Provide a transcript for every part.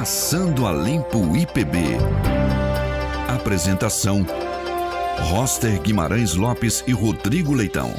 Passando a Limpo IPB. Apresentação: Roster Guimarães Lopes e Rodrigo Leitão.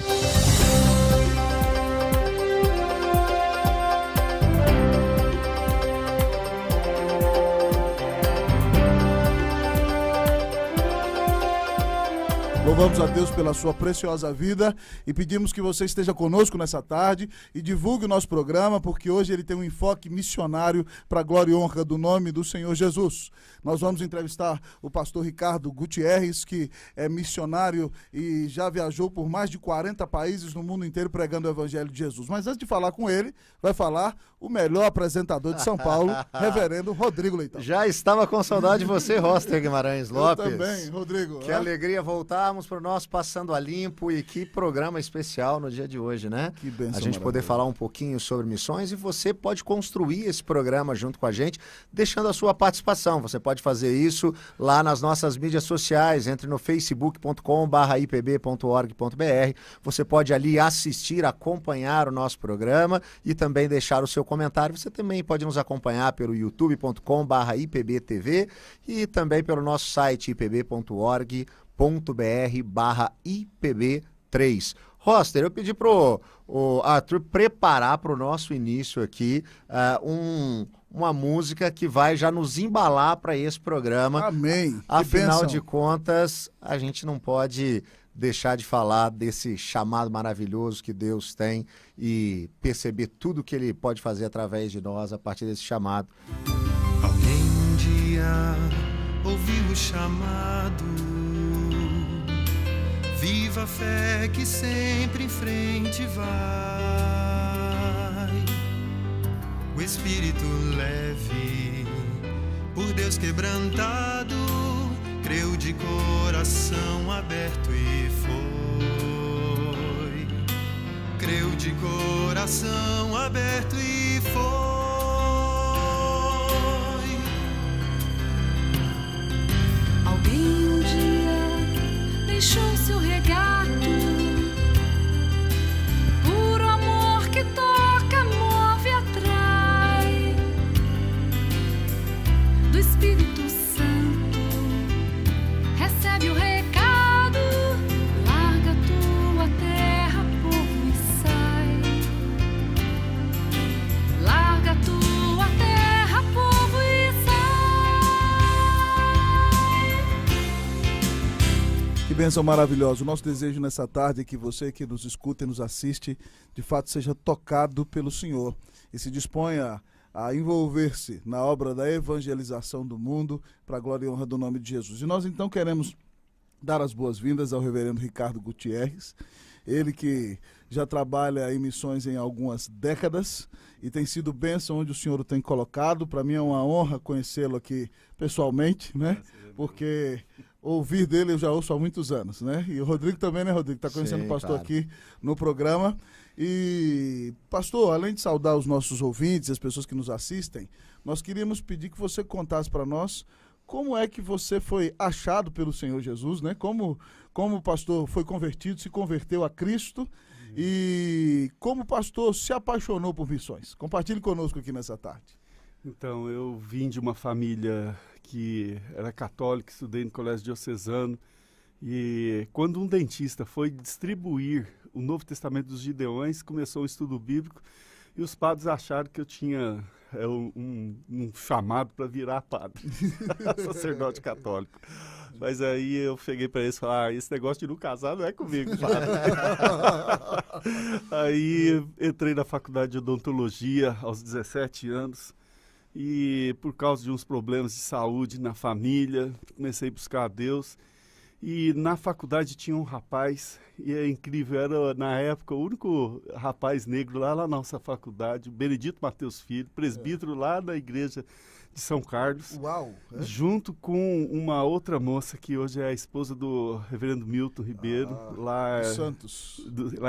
Louvamos a Deus pela sua preciosa vida e pedimos que você esteja conosco nessa tarde e divulgue o nosso programa, porque hoje ele tem um enfoque missionário para a glória e honra do nome do Senhor Jesus. Nós vamos entrevistar o pastor Ricardo Gutierrez, que é missionário e já viajou por mais de 40 países no mundo inteiro pregando o Evangelho de Jesus. Mas antes de falar com ele, vai falar o melhor apresentador de São Paulo, reverendo Rodrigo Leitão. Já estava com saudade de você, Roster Guimarães Lopes. Eu também, Rodrigo. Que alegria voltarmos para o nosso Passando a Limpo, e que programa especial no dia de hoje, né? Que bênção, a gente poder falar um pouquinho sobre missões, e você pode construir esse programa junto com a gente, deixando a sua participação. Você pode fazer isso lá nas nossas mídias sociais, entre no facebook.com/ipb.org.br. Você pode ali assistir, acompanhar o nosso programa e também deixar o seu comentário. Você também pode nos acompanhar pelo youtube.com/ipbtv e também pelo nosso site ipb.org.br/ipb3. Roster, eu pedi pro Arthur preparar para o nosso início aqui uma música que vai já nos embalar para esse programa. Amém. Afinal de contas, a gente não pode deixar de falar desse chamado maravilhoso que Deus tem e perceber tudo que Ele pode fazer através de nós a partir desse chamado. Alguém um dia ouviu o chamado. Viva a fé que sempre em frente vai. O espírito leve, por Deus quebrantado, creu de coração aberto e foi. Creu de coração aberto e foi. Alguém um dia deixou seu regato, puro amor que toca, move, atrai, do Espírito Santo, recebe o recado, larga tua terra, povo, e sai, larga tua terra, povo, e sai. Que bênção maravilhosa. O nosso desejo nessa tarde é que você que nos escuta e nos assiste, de fato seja tocado pelo Senhor e se disponha a envolver-se na obra da evangelização do mundo para a glória e honra do nome de Jesus. E nós então queremos dar as boas-vindas ao reverendo Ricardo Gutierrez, ele que já trabalha em missões em algumas décadas e tem sido bênção onde o Senhor o tem colocado. Para mim é uma honra conhecê-lo aqui pessoalmente, né? Porque ouvir dele eu já ouço há muitos anos, né? E o Rodrigo também, né, Rodrigo? Está conhecendo o pastor aqui no programa. E, pastor, além de saudar os nossos ouvintes, as pessoas que nos assistem, nós queríamos pedir que você contasse para nós como é que você foi achado pelo Senhor Jesus, né? Como o pastor foi convertido, se converteu a Cristo e como o pastor se apaixonou por missões. Compartilhe conosco aqui nessa tarde. Então, eu vim de uma família que era católica, estudei no colégio diocesano, e quando um dentista foi distribuir o Novo Testamento dos Gideões, começou um estudo bíblico e os padres acharam que eu tinha um chamado para virar padre, sacerdote católico. Mas aí eu cheguei para eles e falei, esse negócio de não casar não é comigo, padre. Aí entrei na faculdade de odontologia aos 17 anos, e por causa de uns problemas de saúde na família, comecei a buscar a Deus. E na faculdade tinha um rapaz, e é incrível, era na época o único rapaz negro lá na nossa faculdade, o Benedito Mateus Filho, presbítero lá da igreja de São Carlos. Uau! Junto com uma outra moça que hoje é a esposa do reverendo Milton Ribeiro, lá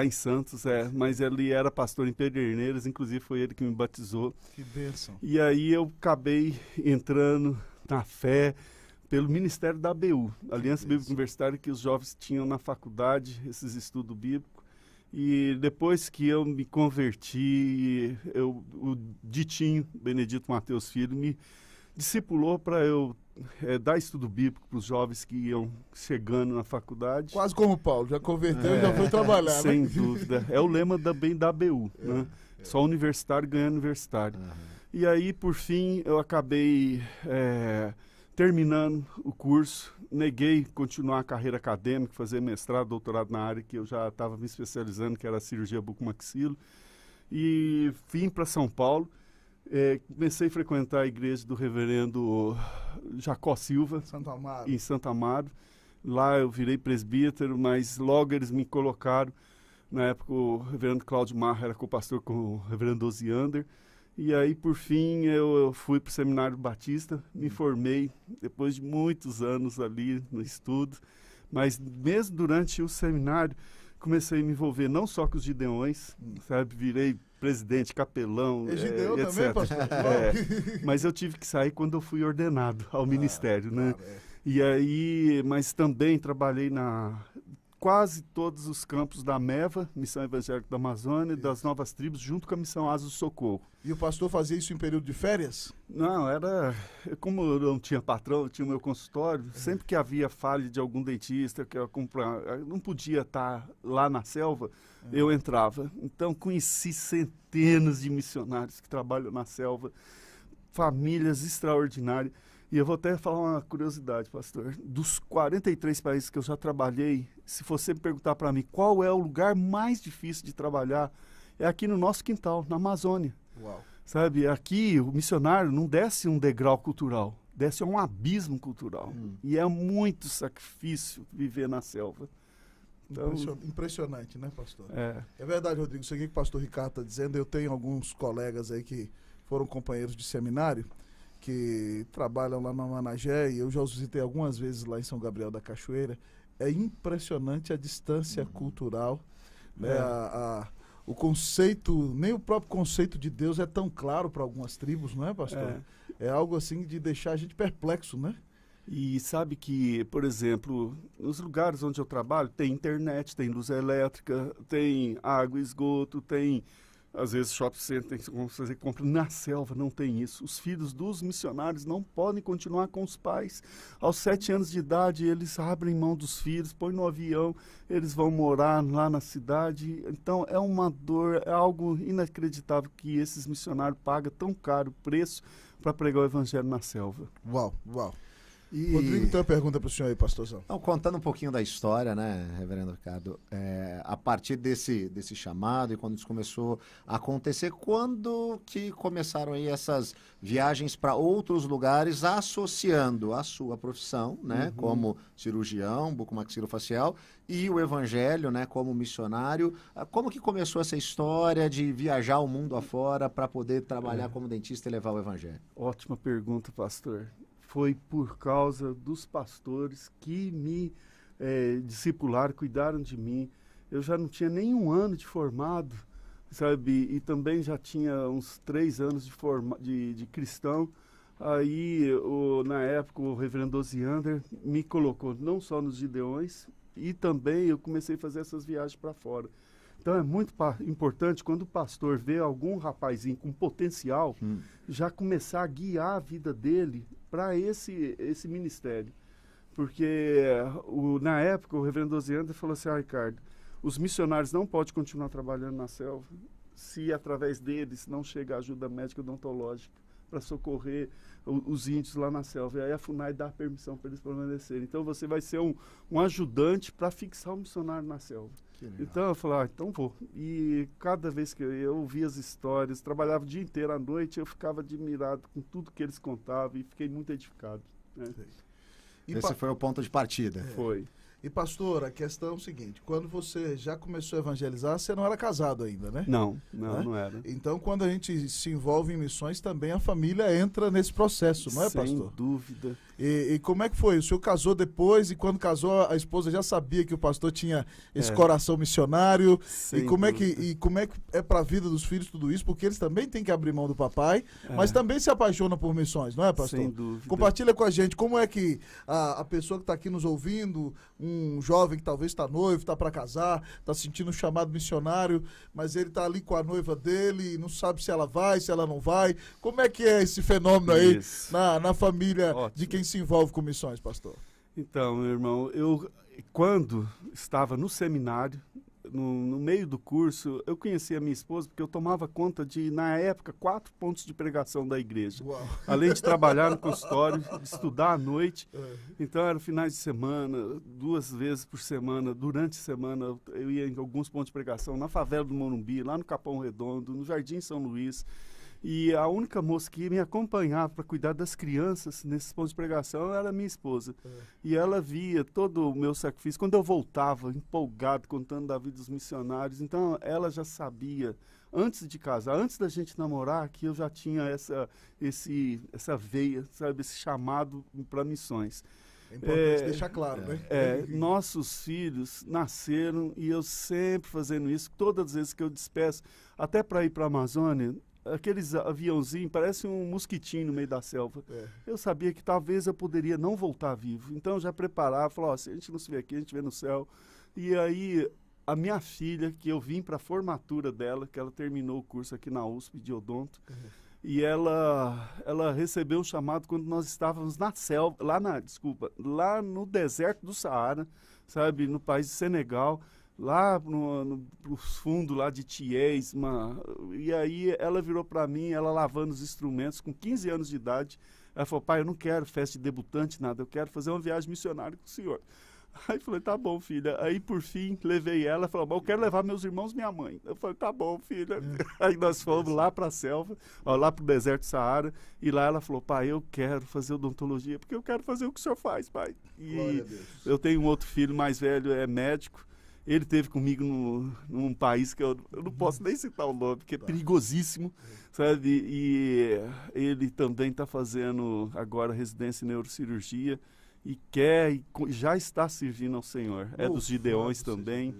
em Santos, mas ele era pastor em Pederneiras, inclusive foi ele que me batizou. Que bênção! E aí eu acabei entrando na fé pelo Ministério da ABU, Aliança Bíblica Universitária, que os jovens tinham na faculdade, esses estudos bíblicos. E depois que eu me converti, o Ditinho, Benedito Mateus Filho, me discipulou para eu dar estudo bíblico para os jovens que iam chegando na faculdade. Quase como o Paulo, já converteu e já foi trabalhar, Sem né? dúvida. É o lema também da ABU, né? Só universitário ganha universitário. E aí, por fim, eu acabei terminando o curso, neguei continuar a carreira acadêmica, fazer mestrado, doutorado na área que eu já estava me especializando, que era a cirurgia bucomaxilo, e vim para São Paulo. Comecei a frequentar a igreja do reverendo Jacó Silva, Santo Amaro. em Santo Amaro. Lá eu virei presbítero, mas logo eles me colocaram. Na época o reverendo Cláudio Marra era co-pastor com o reverendo Osiander. E aí, por fim, eu fui para o Seminário Batista, me formei depois de muitos anos ali no estudo. Mas mesmo durante o seminário, comecei a me envolver não só com os gideões, sabe? Virei presidente, capelão, É Gideão etc. também, pastor? Mas eu tive que sair quando eu fui ordenado ao ministério, né? Claro, E aí, mas também trabalhei na quase todos os campos da MEVA, Missão Evangélica da Amazônia, das Novas Tribos, junto com a Missão Asa do Socorro. E o pastor fazia isso em período de férias? Não, como eu não tinha patrão, eu tinha o meu consultório, sempre que havia falha de algum dentista, que eu não podia estar lá na selva, eu entrava. Então conheci centenas de missionários que trabalham na selva, famílias extraordinárias. E eu vou até falar uma curiosidade, pastor. Dos 43 países que eu já trabalhei, se você me perguntar para mim qual é o lugar mais difícil de trabalhar, é aqui no nosso quintal, na Amazônia. Uau. Sabe, aqui o missionário não desce um degrau cultural, desce um abismo cultural. E é muito sacrifício viver na selva. Então, Impressionante, né, pastor? é, verdade, Rodrigo. Isso aqui que o pastor Ricardo está dizendo, eu tenho alguns colegas aí que foram companheiros de seminário, que trabalham lá na Managé, e eu já os visitei algumas vezes lá em São Gabriel da Cachoeira. É impressionante a distância cultural, né? O conceito, nem o próprio conceito de Deus é tão claro para algumas tribos, não é, pastor? É algo assim de deixar a gente perplexo, né? E sabe que, por exemplo, nos lugares onde eu trabalho tem internet, tem luz elétrica, tem água, esgoto, tem, às vezes, shopping center, tem como fazer compra. Na selva não tem isso. Os filhos dos missionários não podem continuar com os pais. Aos 7 anos de idade, eles abrem mão dos filhos, põem no avião, eles vão morar lá na cidade. Então, é uma dor, é algo inacreditável que esses missionários pagam tão caro preço para pregar o evangelho na selva. Uau. E... Rodrigo, tem uma pergunta para o senhor aí, pastorzão. Não, contando um pouquinho da história, né, reverendo Ricardo, a partir desse chamado e quando isso começou a acontecer, quando que começaram aí essas viagens para outros lugares associando a sua profissão, né, como cirurgião, bucomaxilofacial, e o evangelho, né, como missionário? Como que começou essa história de viajar o mundo afora para poder trabalhar como dentista e levar o evangelho? Ótima pergunta, pastor. Foi por causa dos pastores que me discipularam, cuidaram de mim. Eu já não tinha nem 1 ano de formado, sabe? E também já tinha uns 3 anos de cristão. Aí, na época, o reverendo Osiander me colocou não só nos Gideões, e também eu comecei a fazer essas viagens para fora. Então é muito importante quando o pastor vê algum rapazinho com potencial, já começar a guiar a vida dele para esse ministério. Porque na época o reverendo Osiander falou assim: Ricardo, os missionários não podem continuar trabalhando na selva se através deles não chega ajuda médica odontológica para socorrer os índios lá na selva. E aí a FUNAI dá permissão para eles permanecerem. Então você vai ser um ajudante para fixar o missionário na selva. Então eu falei, então vou. E cada vez que eu ouvia as histórias, trabalhava o dia inteiro à noite, eu ficava admirado com tudo que eles contavam e fiquei muito edificado. Né? Esse foi o ponto de partida. Foi. E pastor, a questão é o seguinte, quando você já começou a evangelizar, você não era casado ainda, né? Não era. Então, quando a gente se envolve em missões, também a família entra nesse processo, não é, pastor? Sem dúvida. E como é que foi? O senhor casou depois e quando casou a esposa já sabia que o pastor tinha esse coração missionário? Sem e como dúvida. é que é para a vida dos filhos tudo isso? Porque eles também têm que abrir mão do papai, mas também se apaixonam por missões, não é, pastor? Sem dúvida. Compartilha com a gente como é que a pessoa que está aqui nos ouvindo, um um jovem que talvez está noivo, está para casar, está sentindo um chamado missionário, mas ele está ali com a noiva dele e não sabe se ela vai, se ela não vai. Como é que é esse fenômeno aí Isso. na família Ótimo. de quem se envolve com missões, pastor? Então, meu irmão, eu quando estava no seminário, no meio do curso, eu conheci a minha esposa porque eu tomava conta de, na época, 4 pontos de pregação da igreja. Uau. Além de trabalhar no consultório, de estudar à noite. Então, eram finais de semana, 2 vezes por semana, durante a semana, eu ia em alguns pontos de pregação, na favela do Morumbi, lá no Capão Redondo, no Jardim São Luís. E a única moça que me acompanhava para cuidar das crianças nesses pontos de pregação era a minha esposa. E ela via todo o meu sacrifício. Quando eu voltava, empolgado, contando da vida dos missionários, então ela já sabia, antes de casar, antes da gente namorar, que eu já tinha essa veia, sabe, esse chamado para missões. É importante deixar claro, né? Nossos filhos nasceram e eu sempre fazendo isso, todas as vezes que eu despeço, até para ir para a Amazônia, aqueles aviãozinhos, parece um mosquitinho no meio da selva. Eu sabia que talvez eu poderia não voltar vivo. Então eu já preparava, falava, se a gente não se vê aqui, a gente vê no céu. E aí a minha filha, que eu vim para a formatura dela, que ela terminou o curso aqui na USP de odonto, e ela recebeu um chamado quando nós estávamos na selva, lá no deserto do Saara, sabe, no país de Senegal, lá no fundo lá de Thiès, e aí ela virou para mim, ela lavando os instrumentos, com 15 anos de idade, ela falou, pai, eu não quero festa de debutante, nada, eu quero fazer uma viagem missionária com o senhor. Aí eu falei, tá bom, filha. Aí, por fim, levei ela, falou, eu quero levar meus irmãos e minha mãe. Eu falei, tá bom, filha. Aí nós fomos lá para a selva, lá para o deserto do Saara, e lá ela falou, pai, eu quero fazer odontologia, porque eu quero fazer o que o senhor faz, pai. E eu tenho um outro filho mais velho, é médico. Ele esteve comigo num país que eu não posso nem citar o nome, porque é perigosíssimo, sabe? E ele também está fazendo agora residência em neurocirurgia e já está servindo ao Senhor. É dos Gideões também.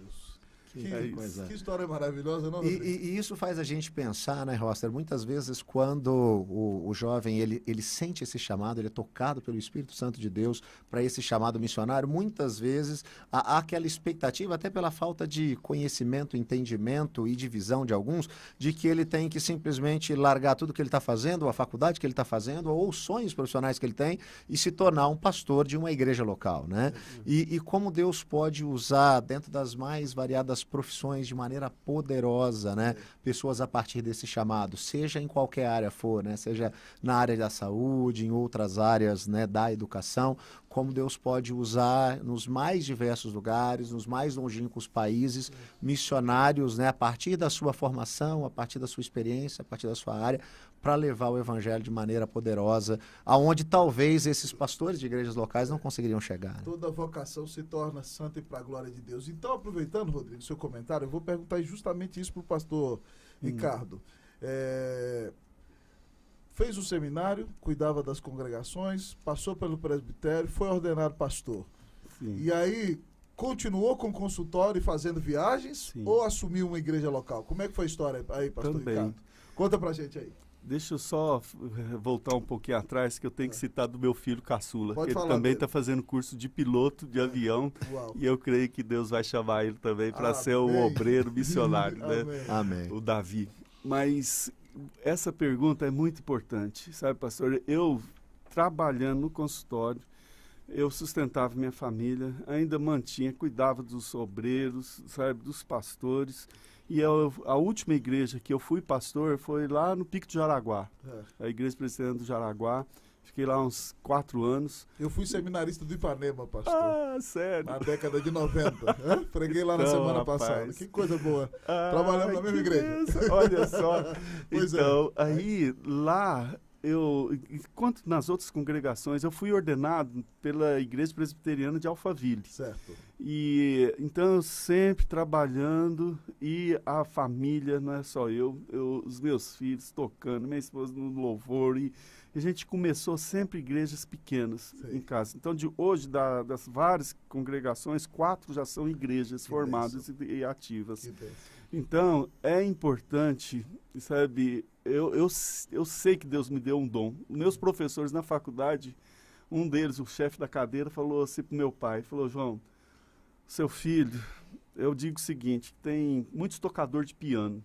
Que história maravilhosa, não? E isso faz a gente pensar, né, Roster? Muitas vezes quando o jovem ele sente esse chamado, ele é tocado pelo Espírito Santo de Deus para esse chamado missionário, muitas vezes há aquela expectativa, até pela falta de conhecimento, entendimento e de visão de alguns, de que ele tem que simplesmente largar tudo que ele está fazendo, ou a faculdade que ele está fazendo, ou os sonhos profissionais que ele tem, e se tornar um pastor de uma igreja local, né? E como Deus pode usar dentro das mais variadas profissões de maneira poderosa, né? Pessoas a partir desse chamado, seja em qualquer área for, né? Seja na área da saúde, em outras áreas, né, da educação, como Deus pode usar nos mais diversos lugares, nos mais longínquos países, missionários, né, a partir da sua formação, a partir da sua experiência, a partir da sua área, para levar o evangelho de maneira poderosa, aonde talvez esses pastores de igrejas locais não conseguiriam chegar. Né? Toda vocação se torna santa e para a glória de Deus. Então, aproveitando, Rodrigo, seu comentário, eu vou perguntar justamente isso para o pastor Ricardo. Fez o seminário, cuidava das congregações, passou pelo presbitério, foi ordenado pastor. Sim. E aí, continuou com consultório e fazendo viagens? Sim. Ou assumiu uma igreja local? Como é que foi a história aí, pastor Também. Ricardo? Conta pra gente aí. Deixa eu só voltar um pouquinho atrás, que eu tenho que citar do meu filho caçula. Pode Ele falar também dele. está fazendo curso de piloto de avião. Uau. E eu creio que Deus vai chamar ele também para Amém. ser um obreiro missionário, né? Amém. Amém. O Davi. Mas essa pergunta é muito importante, sabe, pastor? Eu, trabalhando no consultório, eu sustentava minha família, ainda cuidava dos obreiros, sabe, dos pastores. E a última igreja que eu fui pastor foi lá no Pico de Jaraguá, a igreja presbiteriana do Jaraguá. Fiquei lá uns 4 anos. Eu fui seminarista do Ipanema, pastor. Ah, sério? Na década de 90. Preguei lá na Então, semana rapaz. passada. Que coisa boa. Trabalhando na mesma que igreja. benção. Olha só. Pois Então, aí lá, enquanto nas outras congregações, eu fui ordenado pela Igreja Presbiteriana de Alphaville. Certo. E então eu sempre trabalhando, e a família, não é só os meus filhos tocando, minha esposa no louvor, e a gente começou sempre igrejas pequenas em casa. Então, hoje, das várias congregações, 4 já são igrejas formadas e ativas. Então, é importante, sabe, eu sei que Deus me deu um dom. Meus professores na faculdade, um deles, o chefe da cadeira, falou assim para o meu pai, falou, João, Seu filho, eu digo o seguinte, tem muitos tocadores de piano,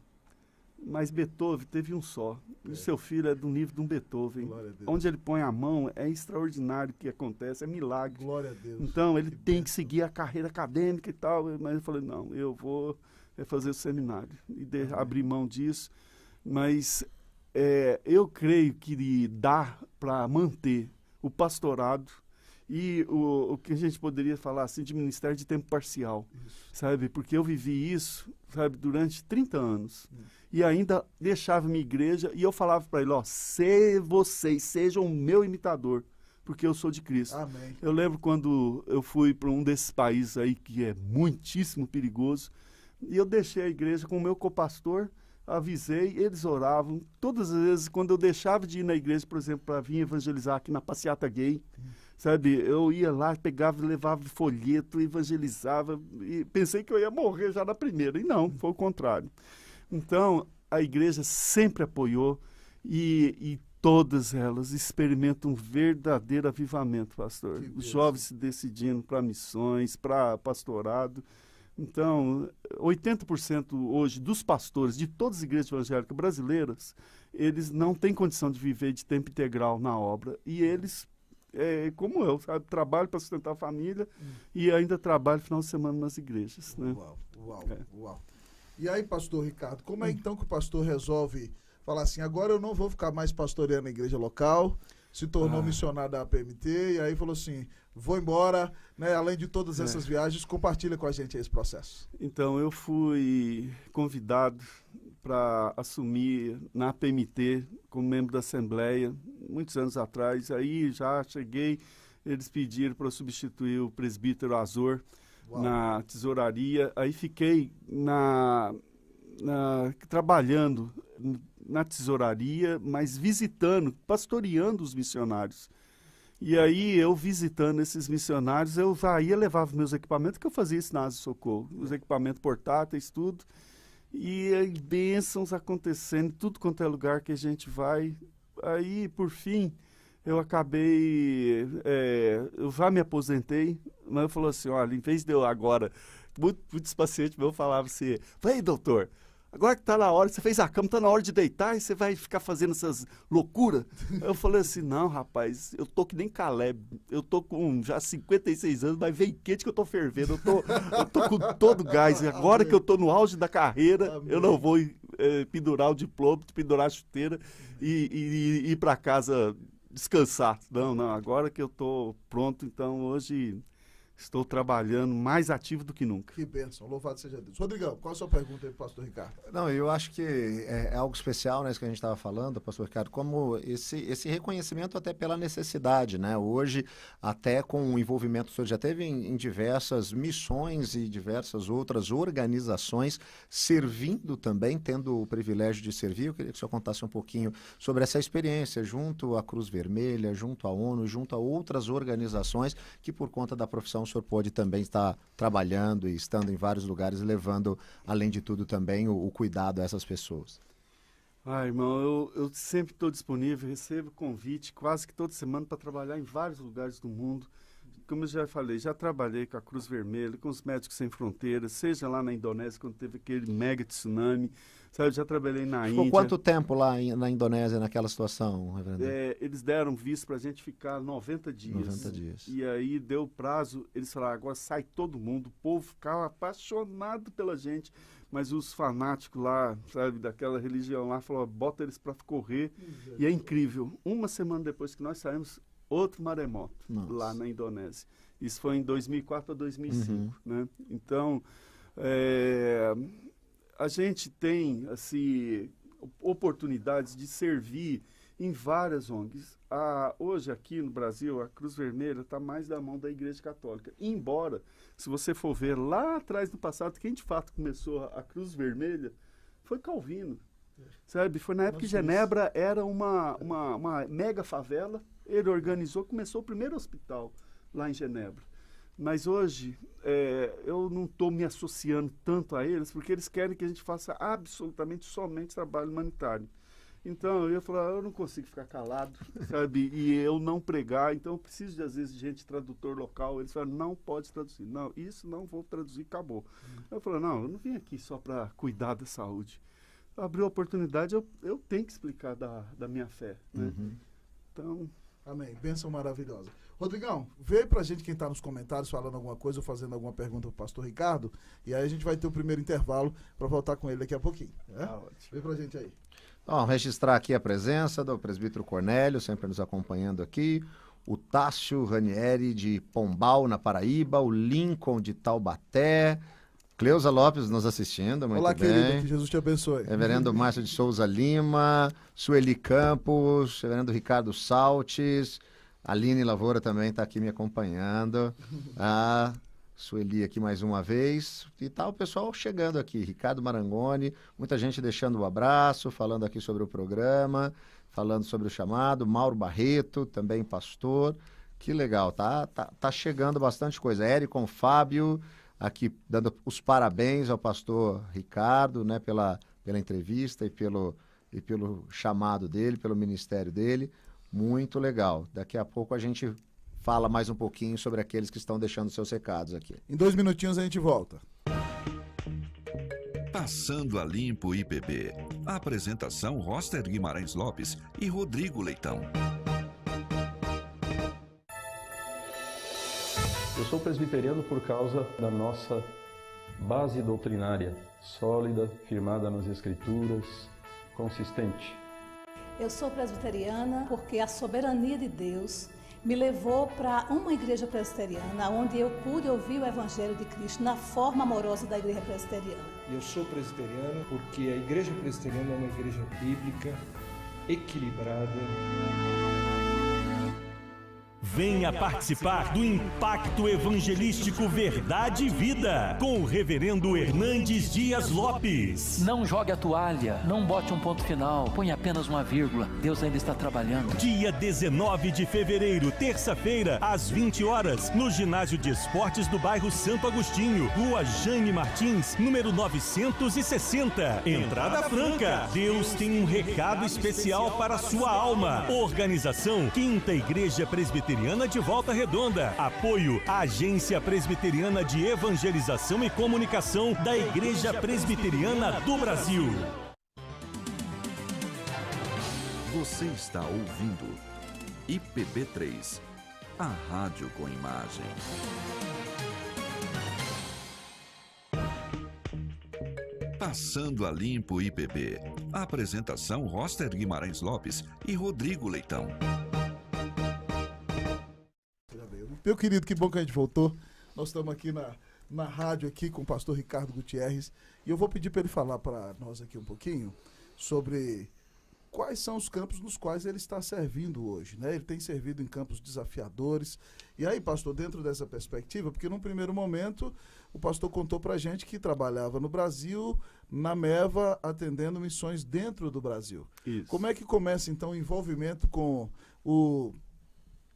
mas Beethoven teve um só. E o seu filho é do nível de um Beethoven. Glória a Deus. Onde ele põe a mão, é extraordinário o que acontece, é milagre. Glória a Deus. Então, ele tem que seguir a carreira acadêmica e tal, mas eu falei, não, eu vou fazer o seminário e abrir mão disso. Mas eu creio que dá para manter o pastorado e o que a gente poderia falar assim de ministério de tempo parcial, sabe? Porque eu vivi isso, sabe, durante 30 anos. E ainda deixava minha igreja e eu falava para ele, vocês sejam o meu imitador, porque eu sou de Cristo. Amém. Eu lembro quando eu fui para um desses países aí que é muitíssimo perigoso, e eu deixei a igreja com o meu copastor, avisei, eles oravam. Todas as vezes, quando eu deixava de ir na igreja, por exemplo, para vir evangelizar aqui na passeata gay, sabe, eu ia lá, pegava, levava folheto, evangelizava, e pensei que eu ia morrer já na primeira, e não, foi o contrário. Então, a igreja sempre apoiou, e todas elas experimentam um verdadeiro avivamento, pastor. Os jovens se decidindo para missões, para pastorado. Então, 80% hoje dos pastores de todas as igrejas evangélicas brasileiras, eles não têm condição de viver de tempo integral na obra. E eles, como eu, sabe, trabalham para sustentar a família e ainda trabalham no final de semana nas igrejas. Né? Uau. E aí, pastor Ricardo, como é então que o pastor resolve falar assim, agora eu não vou ficar mais pastoreando a igreja local, se tornou missionário da APMT, e aí falou assim, vou embora, né? Além de todas essas viagens, compartilha com a gente esse processo. Então, eu fui convidado para assumir na APMT como membro da Assembleia, muitos anos atrás. Aí já cheguei, eles pediram para eu substituir o presbítero Azor na tesouraria. Aí fiquei trabalhando na tesouraria, mas visitando, pastoreando os missionários. E aí, eu visitando esses missionários, eu ia, levava meus equipamentos, que eu fazia isso na Asa Socorro, os equipamentos portáteis, tudo. E aí, bênçãos acontecendo, tudo quanto é lugar que a gente vai. Aí, por fim, eu acabei, eu já me aposentei, mas eu falou assim, olha, em vez de eu agora, muitos pacientes meus falavam assim, vai, doutor, agora que tá na hora, você fez a cama, tá na hora de deitar e você vai ficar fazendo essas loucuras? Eu falei assim, não, rapaz, eu tô que nem Caleb, eu tô com já 56 anos, mas vem quente que eu tô fervendo, eu tô com todo gás, e agora que eu tô no auge da carreira, eu não vou pendurar o diploma, pendurar a chuteira e ir para casa descansar. Não, agora que eu tô pronto, então hoje estou trabalhando mais ativo do que nunca. Que bênção, louvado seja Deus. Rodrigão, qual a sua pergunta aí, pastor Ricardo? Não, eu acho que é algo especial, né, isso que a gente estava falando, pastor Ricardo, como esse reconhecimento até pela necessidade, né? Hoje, até com o envolvimento, o senhor já teve em diversas missões e diversas outras organizações, servindo também, tendo o privilégio de servir. Eu queria que o senhor contasse um pouquinho sobre essa experiência junto à Cruz Vermelha, junto à ONU, junto a outras organizações que, por conta da profissão, o senhor pode também estar trabalhando e estando em vários lugares, levando, além de tudo, também o cuidado a essas pessoas. Irmão, eu sempre estou disponível, recebo convite quase que toda semana para trabalhar em vários lugares do mundo. Como eu já falei, já trabalhei com a Cruz Vermelha, com os Médicos Sem Fronteiras, seja lá na Indonésia, quando teve aquele mega tsunami, sabe? Já trabalhei na Índia. Ficou quanto tempo lá na Indonésia, naquela situação, reverendo? Eles deram visto para a gente ficar 90 dias. 90 dias. E aí deu prazo, eles falaram, agora sai todo mundo, o povo ficava apaixonado pela gente, mas os fanáticos lá, sabe, daquela religião lá, falaram, bota eles para correr. E é incrível, uma semana depois que nós saímos, outro maremoto lá na Indonésia. Isso foi em 2004 a 2005, né? Então, a gente tem, assim, oportunidades de servir em várias ONGs. Hoje, aqui no Brasil, a Cruz Vermelha está mais da mão da Igreja Católica. Embora, se você for ver lá atrás no passado, quem de fato começou a Cruz Vermelha foi Calvino. Sabe? Foi na época que Genebra era uma mega favela. Ele organizou, começou o primeiro hospital lá em Genebra. Mas hoje, eu não estou me associando tanto a eles, porque eles querem que a gente faça absolutamente somente trabalho humanitário. Então, eu ia falar, eu não consigo ficar calado, sabe? E eu não pregar, então eu preciso, de, às vezes, de gente, tradutor local. Eles falam, não pode traduzir. Não, isso não vou traduzir, acabou. Eu falo, não, eu não vim aqui só para cuidar da saúde. Abriu a oportunidade, eu tenho que explicar da minha fé, né? Então... Amém. Bênção maravilhosa. Rodrigão, vê pra gente quem tá nos comentários falando alguma coisa ou fazendo alguma pergunta pro pastor Ricardo, e aí a gente vai ter o primeiro intervalo para voltar com ele daqui a pouquinho. Né? ótimo. Vê pra gente aí. Então, registrar aqui a presença do presbítero Cornélio, sempre nos acompanhando aqui, o Tássio Ranieri de Pombal, na Paraíba, o Lincoln de Taubaté, Cleusa Lopes nos assistindo, muito Olá, bem. querido, que Jesus te abençoe. Reverendo Márcio de Souza Lima, Sueli Campos, Reverendo Ricardo Saltes, Aline Lavoura também está aqui me acompanhando, a Sueli aqui mais uma vez, e tá o pessoal chegando aqui, Ricardo Marangoni, muita gente deixando o abraço, falando aqui sobre o programa, falando sobre o chamado, Mauro Barreto, também pastor, que legal, tá chegando bastante coisa, Érico Fábio, aqui dando os parabéns ao pastor Ricardo, né, pela entrevista e pelo chamado dele, pelo ministério dele. Muito legal. Daqui a pouco a gente fala mais um pouquinho sobre aqueles que estão deixando seus recados aqui. Em 2 minutinhos a gente volta. Passando a Limpo IPB. Apresentação Roster Guimarães Lopes e Rodrigo Leitão. Eu sou presbiteriano por causa da nossa base doutrinária, sólida, firmada nas Escrituras, consistente. Eu sou presbiteriana porque a soberania de Deus me levou para uma igreja presbiteriana, onde eu pude ouvir o Evangelho de Cristo na forma amorosa da igreja presbiteriana. Eu sou presbiteriano porque a igreja presbiteriana é uma igreja bíblica, equilibrada. Venha participar do Impacto Evangelístico Verdade e Vida, com o reverendo Hernandes Dias Lopes. Não jogue a toalha, não bote um ponto final, põe apenas uma vírgula, Deus ainda está trabalhando. Dia 19 de fevereiro, terça-feira, às 20 horas, no Ginásio de Esportes do bairro Santo Agostinho, Rua Jane Martins, número 960. Entrada franca. Deus tem um recado especial para a sua alma. Organização Quinta Igreja Presbiteriana de Volta Redonda. Apoio à Agência Presbiteriana de Evangelização e Comunicação da Igreja Presbiteriana do Brasil. Você está ouvindo IPB3, a rádio com imagem. Passando a Limpo IPB. Apresentação Roster Guimarães Lopes e Rodrigo Leitão. Meu querido, que bom que a gente voltou. Nós estamos aqui na rádio aqui com o pastor Ricardo Gutierrez e eu vou pedir para ele falar para nós aqui um pouquinho sobre quais são os campos nos quais ele está servindo hoje, né? Ele tem servido em campos desafiadores. E aí, pastor, dentro dessa perspectiva, porque num primeiro momento o pastor contou para a gente que trabalhava no Brasil, na MEVA, atendendo missões dentro do Brasil. Isso. Como é que começa, então, o envolvimento com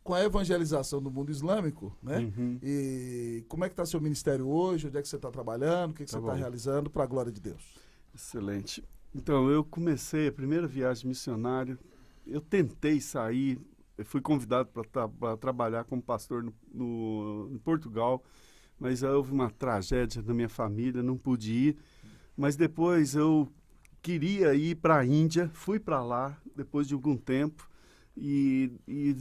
a evangelização do mundo islâmico, né? Uhum. E como é que está seu ministério hoje? Onde é que você está trabalhando? O que você está realizando para a glória de Deus? Excelente. Então, eu comecei a primeira viagem missionária, eu tentei sair, eu fui convidado para trabalhar como pastor em Portugal, mas aí houve uma tragédia na minha família, não pude ir, mas depois eu queria ir para a Índia, fui para lá depois de algum tempo, e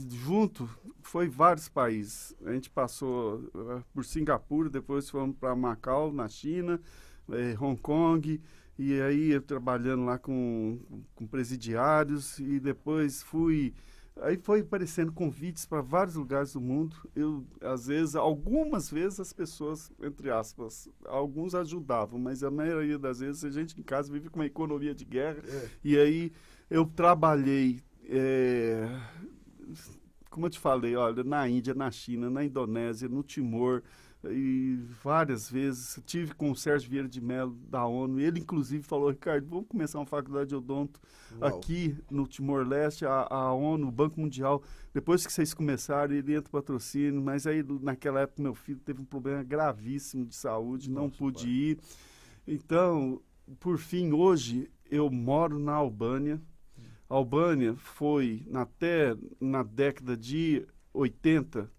junto foi vários países. A gente passou por Singapura, depois fomos para Macau, na China, Hong Kong, e aí eu trabalhando lá com presidiários, e depois aí foi aparecendo convites para vários lugares do mundo. Algumas vezes as pessoas, entre aspas, alguns ajudavam, mas a maioria das vezes a gente em casa vive com uma economia de guerra, e aí eu trabalhei como eu te falei, olha, na Índia, na China, na Indonésia, no Timor, e várias vezes tive com o Sérgio Vieira de Mello da ONU, ele inclusive falou, Ricardo, vamos começar uma faculdade de odonto aqui no Timor-Leste, a ONU, o Banco Mundial, depois que vocês começaram, ele entra patrocínio, mas aí naquela época meu filho teve um problema gravíssimo de saúde, não pude ir. Então, por fim, hoje eu moro na Albânia, A Albânia foi, até na década de 80,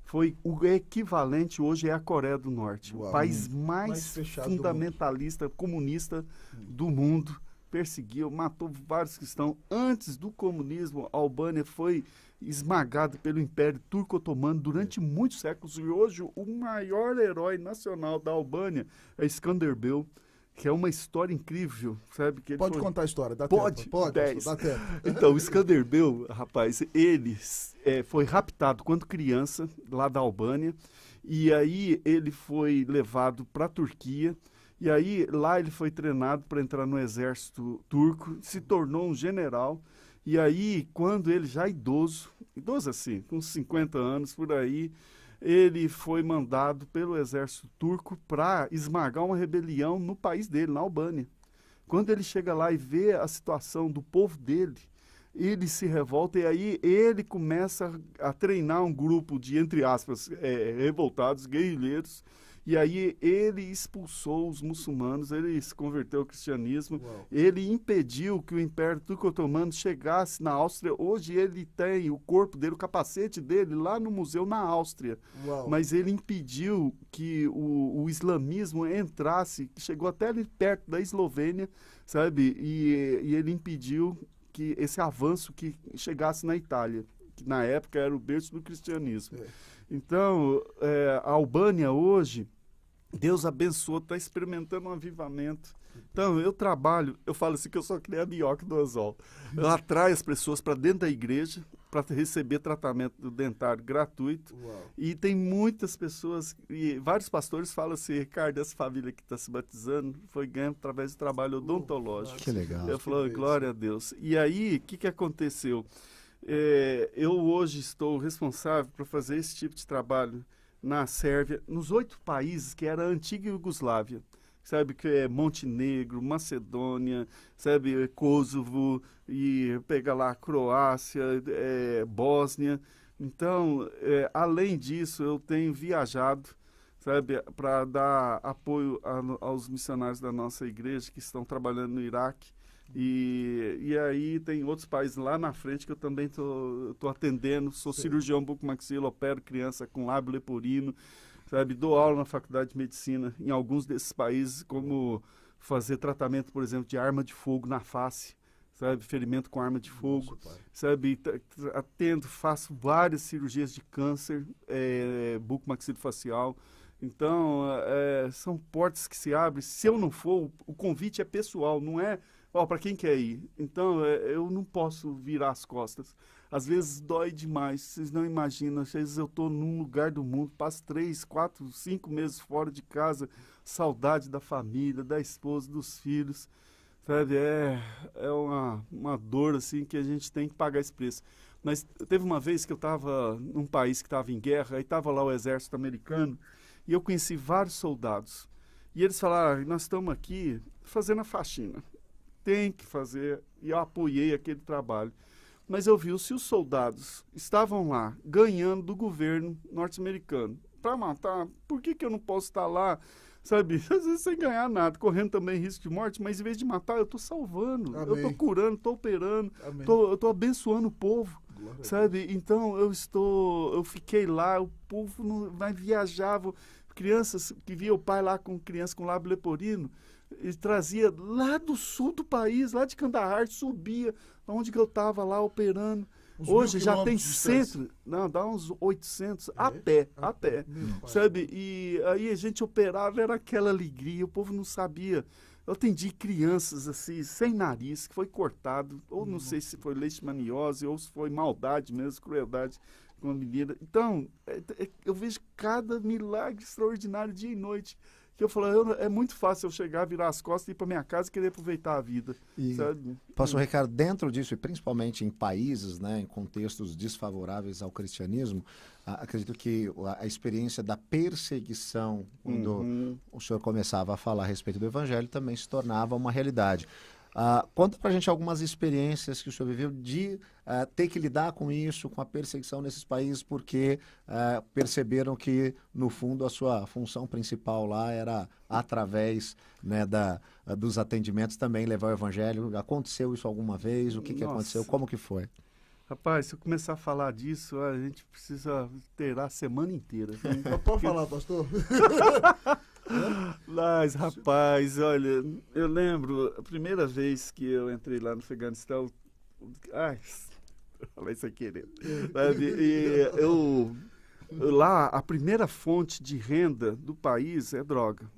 foi o equivalente hoje é a Coreia do Norte. Uau. O país mais fundamentalista, comunista do mundo. Perseguiu, matou vários cristãos. Antes do comunismo, a Albânia foi esmagada pelo Império Turco-Otomano durante muitos séculos. E hoje, o maior herói nacional da Albânia é Skanderbeu, que é uma história incrível, sabe? Que ele Pode contar a história, dá Pode, tempo. Pode, 10. dá tempo. Então, o Skanderbeu, rapaz, ele foi raptado quando criança, lá da Albânia, e aí ele foi levado para a Turquia, e aí lá ele foi treinado para entrar no exército turco, se tornou um general, e aí quando ele já idoso assim, com 50 anos por aí, ele foi mandado pelo exército turco para esmagar uma rebelião no país dele, na Albânia. Quando ele chega lá e vê a situação do povo dele, ele se revolta e aí ele começa a treinar um grupo de, entre aspas, revoltados, guerrilheiros, e aí ele expulsou os muçulmanos, ele se converteu ao cristianismo, ele impediu que o Império Turco-Otomano chegasse na Áustria. Hoje ele tem o corpo dele, o capacete dele lá no museu na Áustria. Mas ele impediu que o islamismo entrasse, chegou até ali perto da Eslovênia, sabe? E ele impediu que esse avanço que chegasse na Itália, que na época era o berço do cristianismo. Então, a Albânia hoje, Deus abençoou, está experimentando um avivamento. Então, eu falo assim que eu sou que nem a minhoca do anzol. Eu atraio as pessoas para dentro da igreja para receber tratamento dentário gratuito. E tem muitas pessoas, e vários pastores falam assim, Ricardo, essa família que está se batizando foi ganha através do trabalho odontológico. Que legal. Eu falo, glória a Deus. E aí, o que aconteceu? Eu hoje estou responsável por fazer esse tipo de trabalho na Sérvia, nos 8 países que era a antiga Iugoslávia, sabe, que é Montenegro, Macedônia, sabe, Kosovo, e pega lá Croácia, Bósnia. Então, além disso, eu tenho viajado, sabe, para dar apoio aos missionários da nossa igreja que estão trabalhando no Iraque. E aí tem outros países lá na frente que eu também tô atendendo, sou cirurgião bucomaxilo, opero criança com lábio leporino, sabe, dou aula na faculdade de medicina em alguns desses países, como fazer tratamento, por exemplo, de arma de fogo na face, sabe, ferimento com arma de fogo, sabe, atendo, faço várias cirurgias de câncer bucomaxilofacial. Então, são portas que se abrem. Se eu não for, o convite é pessoal, não é para quem quer ir. Então, eu não posso virar as costas. Às vezes dói demais, vocês não imaginam. Às vezes eu estou num lugar do mundo, passo 3, 4, 5 meses fora de casa, saudade da família, da esposa, dos filhos. Sabe, é uma dor assim que a gente tem que pagar esse preço. Mas teve uma vez que eu estava num país que estava em guerra, aí estava lá o exército americano, e eu conheci vários soldados. E eles falaram, nós estamos aqui fazendo a faxina. Tem que fazer, e eu apoiei aquele trabalho. Mas eu vi, se os soldados estavam lá, ganhando do governo norte-americano, para matar, por que eu não posso estar lá, sabe, às vezes sem ganhar nada, correndo também risco de morte, mas em vez de matar, eu estou salvando, eu estou curando, estou operando, eu estou abençoando o povo, sabe? Então, eu fiquei lá, o povo não vai viajava, crianças que via o pai lá com criança com lábio leporino, ele trazia lá do sul do país, lá de Kandahar, subia, onde que eu estava lá operando. Hoje já tem centro, não, dá uns 800 a pé, sabe? E aí a gente operava, era aquela alegria, o povo não sabia. Eu atendi crianças assim, sem nariz, que foi cortado, ou não sei se foi leishmaniose, ou se foi maldade mesmo, crueldade com a menina. Então, eu vejo cada milagre extraordinário dia e noite. Que eu falo, é muito fácil eu chegar, virar as costas, ir para minha casa e querer aproveitar a vida. Sabe? Pastor Ricardo, dentro disso, e principalmente em países, né, em contextos desfavoráveis ao cristianismo, acredito que a experiência da perseguição, quando o senhor começava a falar a respeito do evangelho, também se tornava uma realidade. Conta pra gente algumas experiências que o senhor viveu de ter que lidar com isso, com a perseguição nesses países, porque perceberam que, no fundo, a sua função principal lá era, através, né, dos atendimentos, também levar o evangelho. Aconteceu isso alguma vez? O que aconteceu? Como que foi? Rapaz, se eu começar a falar disso, a gente precisa ter a semana inteira. Pode falar, pastor? Mas, rapaz, olha, eu lembro a primeira vez que eu entrei lá no Afeganistão. Ai, vai ser querer. E lá, a primeira fonte de renda do país é droga.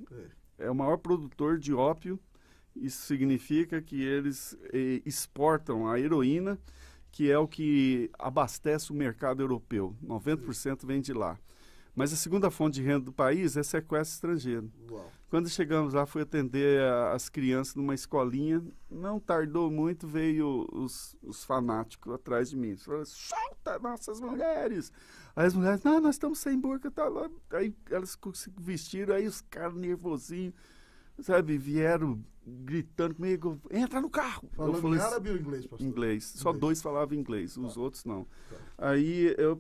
É o maior produtor de ópio. Isso significa que eles exportam a heroína, que é o que abastece o mercado europeu. 90% vem de lá. Mas a segunda fonte de renda do país é sequestro estrangeiro. Uau. Quando chegamos lá, fui atender as crianças numa escolinha. Não tardou muito, veio os fanáticos atrás de mim. Falaram, solta nossas mulheres! Aí as mulheres, não, nós estamos sem burca. Tá lá. Aí elas se vestiram, aí os caras nervosinhos, sabe, vieram gritando comigo, entra no carro. Falando em árabe ou inglês, pastor? Inglês. Só 2 falavam inglês, os outros não. Aí eu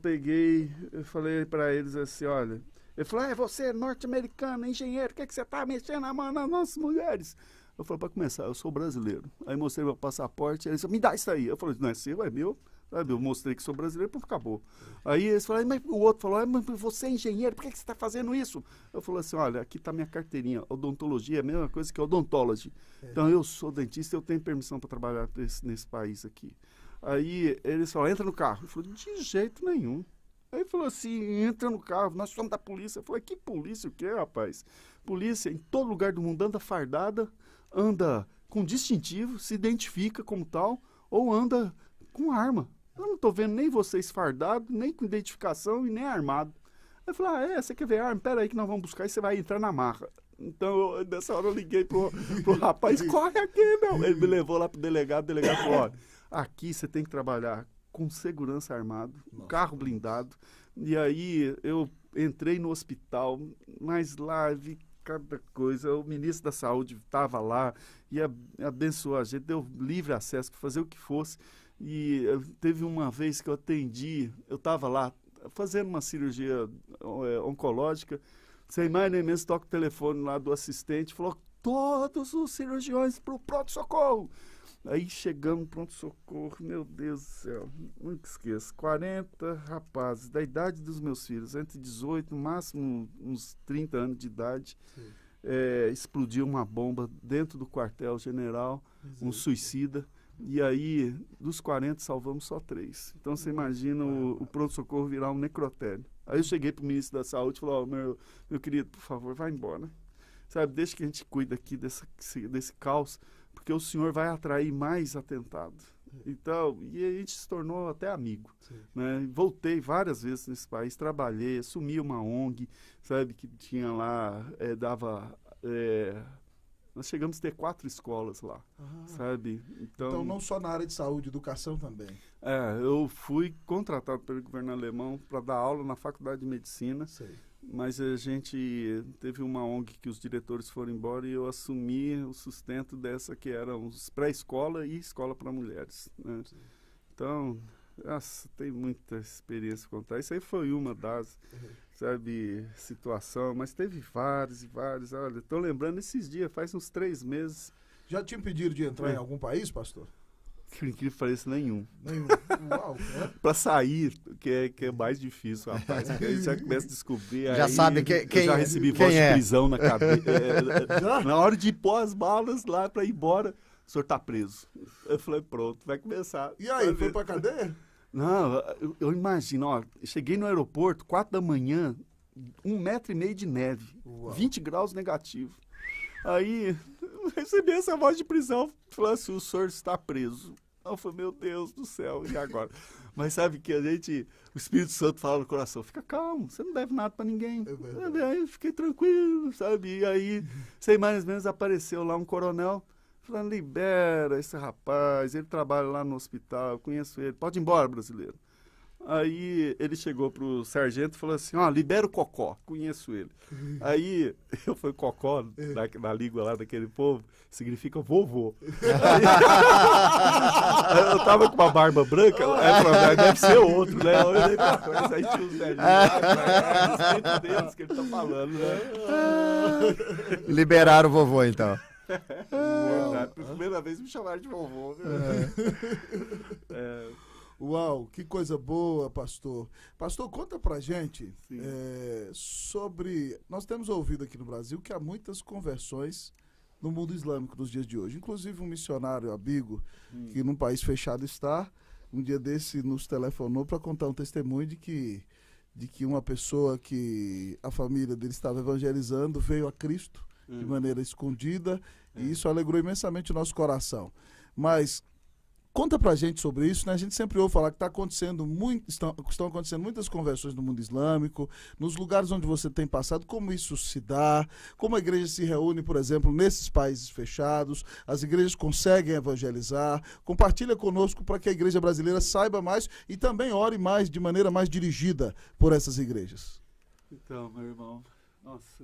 falei para eles assim, olha, ele falou, você é norte-americano, engenheiro, o que você tá mexendo a mão nas nossas mulheres? Eu falei, para começar, eu sou brasileiro. Aí mostrei meu passaporte, ele disse, me dá isso aí. Eu falei, não é seu, é meu. Sabe, eu mostrei que sou brasileiro, pronto, acabou. Aí eles falaram, mas o outro falou, mas você é engenheiro, por que você está fazendo isso? Eu falei assim, olha, aqui está minha carteirinha, odontologia é a mesma coisa que odontology. Então eu sou dentista, eu tenho permissão para trabalhar nesse país aqui. Aí eles falaram, entra no carro. Eu falei, de jeito nenhum. Aí ele falou assim, entra no carro, nós somos da polícia. Eu falei, que polícia o quê, rapaz? Polícia em todo lugar do mundo anda fardada, anda com distintivo, se identifica como tal, ou anda com arma. Eu não estou vendo nem vocês fardados, nem com identificação e nem armado. Aí eu falei, você quer ver arma? Pera aí que nós vamos buscar e você vai entrar na marra. Então, nessa hora eu liguei pro rapaz, corre aqui, meu. Ele me levou lá pro delegado, o delegado falou, olha, aqui você tem que trabalhar com segurança armado, carro blindado. E aí eu entrei no hospital, mas lá vi cada coisa. O ministro da Saúde estava lá e abençoou a gente, deu livre acesso para fazer o que fosse. E teve uma vez que eu atendi, eu estava lá fazendo uma cirurgia oncológica, sem mais nem menos, toca o telefone lá do assistente, falou, todos os cirurgiões para o pronto-socorro. Aí chegamos no pronto-socorro, meu Deus do céu, nunca esqueço, 40 rapazes da idade dos meus filhos, entre 18, no máximo uns 30 anos de idade, explodiu uma bomba dentro do quartel-general, um suicida. E aí, dos 40, salvamos só 3. Então, você imagina o pronto-socorro virar um necrotério. Aí eu cheguei para o ministro da Saúde e falei, meu querido, por favor, vai embora. Sabe, deixa que a gente cuida aqui desse caos, porque o senhor vai atrair mais atentado. Então, e a gente se tornou até amigo. Né? Voltei várias vezes nesse país, trabalhei, assumi uma ONG, sabe, que tinha lá, nós chegamos a ter 4 escolas lá, sabe? Então, não só na área de saúde, educação também. Eu fui contratado pelo governo alemão para dar aula na faculdade de medicina, mas a gente teve uma ONG que os diretores foram embora e eu assumi o sustento dessa que eram os pré-escola e escola para mulheres. Né? Então, tem muita experiência para contar. Isso aí foi uma das... sabe, situação, mas teve vários e vários. Olha, estou lembrando esses dias, faz uns 3 meses. Já tinha pedido de entrar em algum país, pastor? Que incrível pareça, nenhum. Uau, Para sair, que é mais difícil, rapaz. Porque aí já começa a descobrir. Já sabe quem eu já recebi voz de prisão na cabeça. Na hora de pôr as balas lá para ir embora, o senhor está preso. Eu falei, pronto, vai começar. E aí, foi para cadeia? Não, eu imagino, cheguei no aeroporto, 4 da manhã, 1,5 metro de neve, 20 graus negativo. Aí, eu recebi essa voz de prisão, falando assim, o senhor está preso. Eu falei, meu Deus do céu, e agora? Mas sabe que o Espírito Santo fala no coração, fica calmo, você não deve nada para ninguém. Aí fiquei tranquilo, sabe? E aí, sem mais ou menos, apareceu lá um coronel, falando, libera esse rapaz, ele trabalha lá no hospital, eu conheço ele, pode ir embora, brasileiro. Aí ele chegou pro sargento e falou assim, libera o Cocó, conheço ele. Aí eu fui Cocó, na língua lá daquele povo, significa vovô. Aí, eu tava com uma barba branca, aí deve ser outro, né? Eu olhei pra coisa, aí tinha uns velhinhos lá, respeito deles que ele tá falando, né? Liberaram o vovô, então. Verdade, pela primeira vez me chamaram de vovô. Uau, que coisa boa, pastor. Pastor, conta pra gente sobre... Nós temos ouvido aqui no Brasil que há muitas conversões no mundo islâmico nos dias de hoje. Inclusive um missionário amigo que num país fechado está, um dia desse nos telefonou para contar um testemunho de que uma pessoa que a família dele estava evangelizando veio a Cristo de maneira escondida e isso alegrou imensamente o nosso coração. Mas... conta pra gente sobre isso, né? A gente sempre ouve falar que estão acontecendo muitas conversões no mundo islâmico, nos lugares onde você tem passado, como isso se dá, como a igreja se reúne, por exemplo, nesses países fechados, as igrejas conseguem evangelizar. Compartilha conosco para que a igreja brasileira saiba mais e também ore mais, de maneira mais dirigida por essas igrejas. Então, meu irmão, nossa,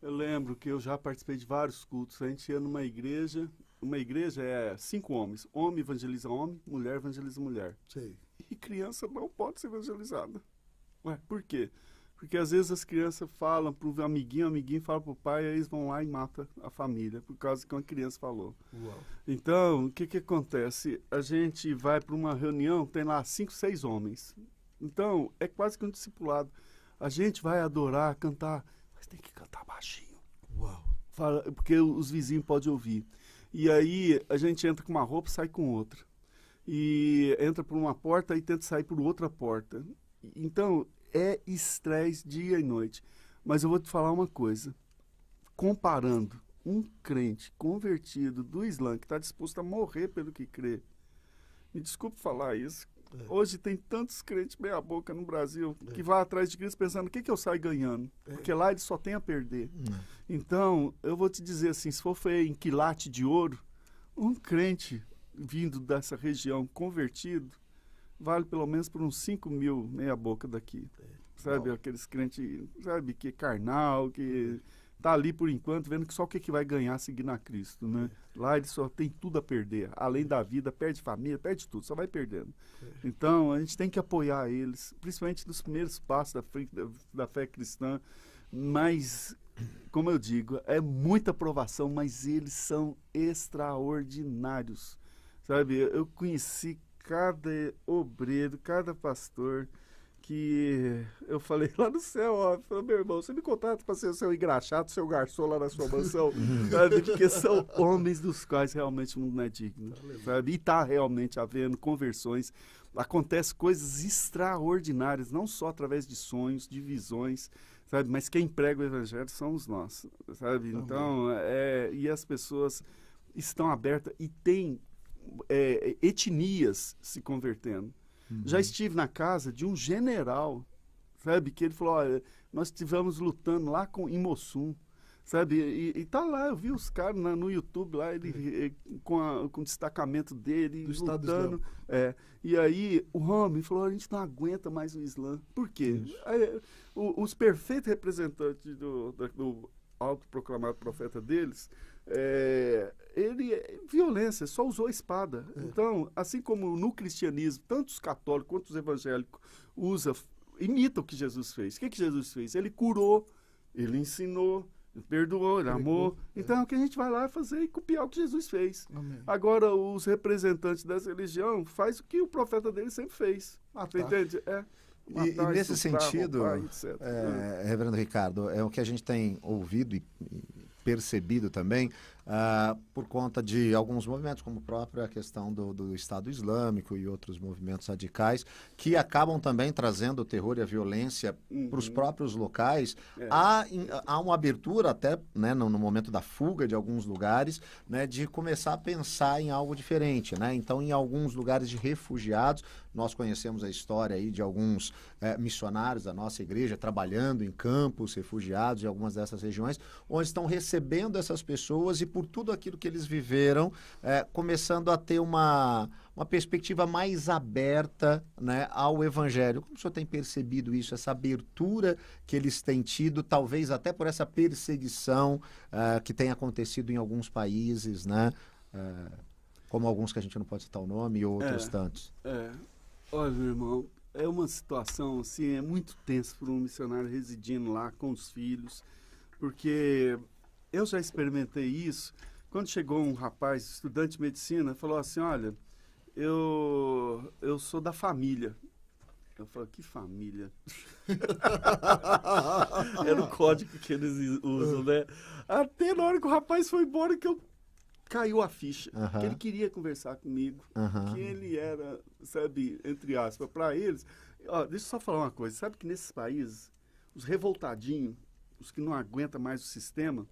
eu lembro que eu já participei de vários cultos. A gente ia numa igreja... Uma igreja é 5 homens. Homem evangeliza homem, mulher evangeliza mulher. Sei. E criança não pode ser evangelizada. Ué, por quê? Porque às vezes as crianças falam pro amiguinho, o amiguinho fala pro pai, aí eles vão lá e matam a família, por causa que uma criança falou. Uau. Então, o que acontece? A gente vai para uma reunião, tem lá 5, 6 homens. Então, é quase que um discipulado. A gente vai adorar, cantar, mas tem que cantar baixinho. Uau. Porque os vizinhos podem ouvir. E aí a gente entra com uma roupa e sai com outra. E entra por uma porta e tenta sair por outra porta. Então, é estresse dia e noite. Mas eu vou te falar uma coisa. Comparando um crente convertido do Islã, que está disposto a morrer pelo que crê, me desculpe falar isso, hoje tem tantos crentes meia boca no Brasil que vai atrás de Cristo pensando o que eu saio ganhando, porque lá ele só tem a perder. Então, eu vou te dizer assim, se for feio em quilate de ouro, um crente vindo dessa região convertido vale pelo menos por uns 5 mil meia boca daqui. Sabe, aqueles crentes, sabe, que é carnal, que tá ali por enquanto, vendo que só o que vai ganhar seguindo a Cristo, né? Lá ele só tem tudo a perder, além da vida, perde família, perde tudo, só vai perdendo. Então, a gente tem que apoiar eles, principalmente nos primeiros passos da fé cristã, mas, como eu digo, é muita provação, mas eles são extraordinários, sabe? Eu conheci cada obreiro, cada pastor, que eu falei lá no céu, ó, falei, meu irmão, você me contrata para ser o seu engraxado, seu garçom lá na sua mansão, sabe? Porque são homens dos quais realmente o mundo não é digno, sabe? E está realmente havendo conversões, acontecem coisas extraordinárias, não só através de sonhos, de visões, sabe? Mas quem prega o evangelho somos nós, sabe? Então, e as pessoas estão abertas e tem etnias se convertendo. Já estive na casa de um general, sabe, que ele falou, olha, nós estivemos lutando lá em Mossum, sabe, e tá lá, eu vi os caras no YouTube lá, ele com o destacamento dele, do lutando, e aí o homem falou, a gente não aguenta mais o Islã. Por quê? Aí, os perfeitos representantes do autoproclamado profeta deles, violência, só usou a espada. Então, assim como no cristianismo, tanto os católicos quanto os evangélicos imitam o que Jesus fez. O que Jesus fez? Ele curou, ele ensinou, ele perdoou, ele amou. Então, o que a gente vai lá fazer e copiar o que Jesus fez. Amém. Agora, os representantes dessa religião faz o que o profeta dele sempre fez. Você entende? E nesse sentido, roubar, etc. Reverendo Ricardo, é o que a gente tem ouvido e percebido também, por conta de alguns movimentos, como a própria questão do Estado Islâmico e outros movimentos radicais, que acabam também trazendo o terror e a violência para os próprios locais. Há uma abertura até, né, no momento da fuga de alguns lugares, né, de começar a pensar em algo diferente, né? Então, em alguns lugares de refugiados, nós conhecemos a história aí de alguns missionários da nossa igreja trabalhando em campos refugiados em algumas dessas regiões, onde estão recebendo essas pessoas e por tudo aquilo que eles viveram, começando a ter uma perspectiva mais aberta, né, ao Evangelho. Como o senhor tem percebido isso, essa abertura que eles têm tido, talvez até por essa perseguição que tem acontecido em alguns países, né? Como alguns que a gente não pode citar o nome e outros tantos. Olha, meu irmão, é uma situação assim, é muito tenso para um missionário residindo lá com os filhos, porque eu já experimentei isso. Quando chegou um rapaz, estudante de medicina, falou assim, olha, eu sou da família. Eu falei, que família? Era o código que eles usam, né? Até na hora que o rapaz foi embora que caiu a ficha. Que ele queria conversar comigo. Que ele era, sabe, entre aspas, para eles. Ó, deixa eu só falar uma coisa. Sabe que nesses países, os revoltadinhos, os que não aguentam mais o sistema,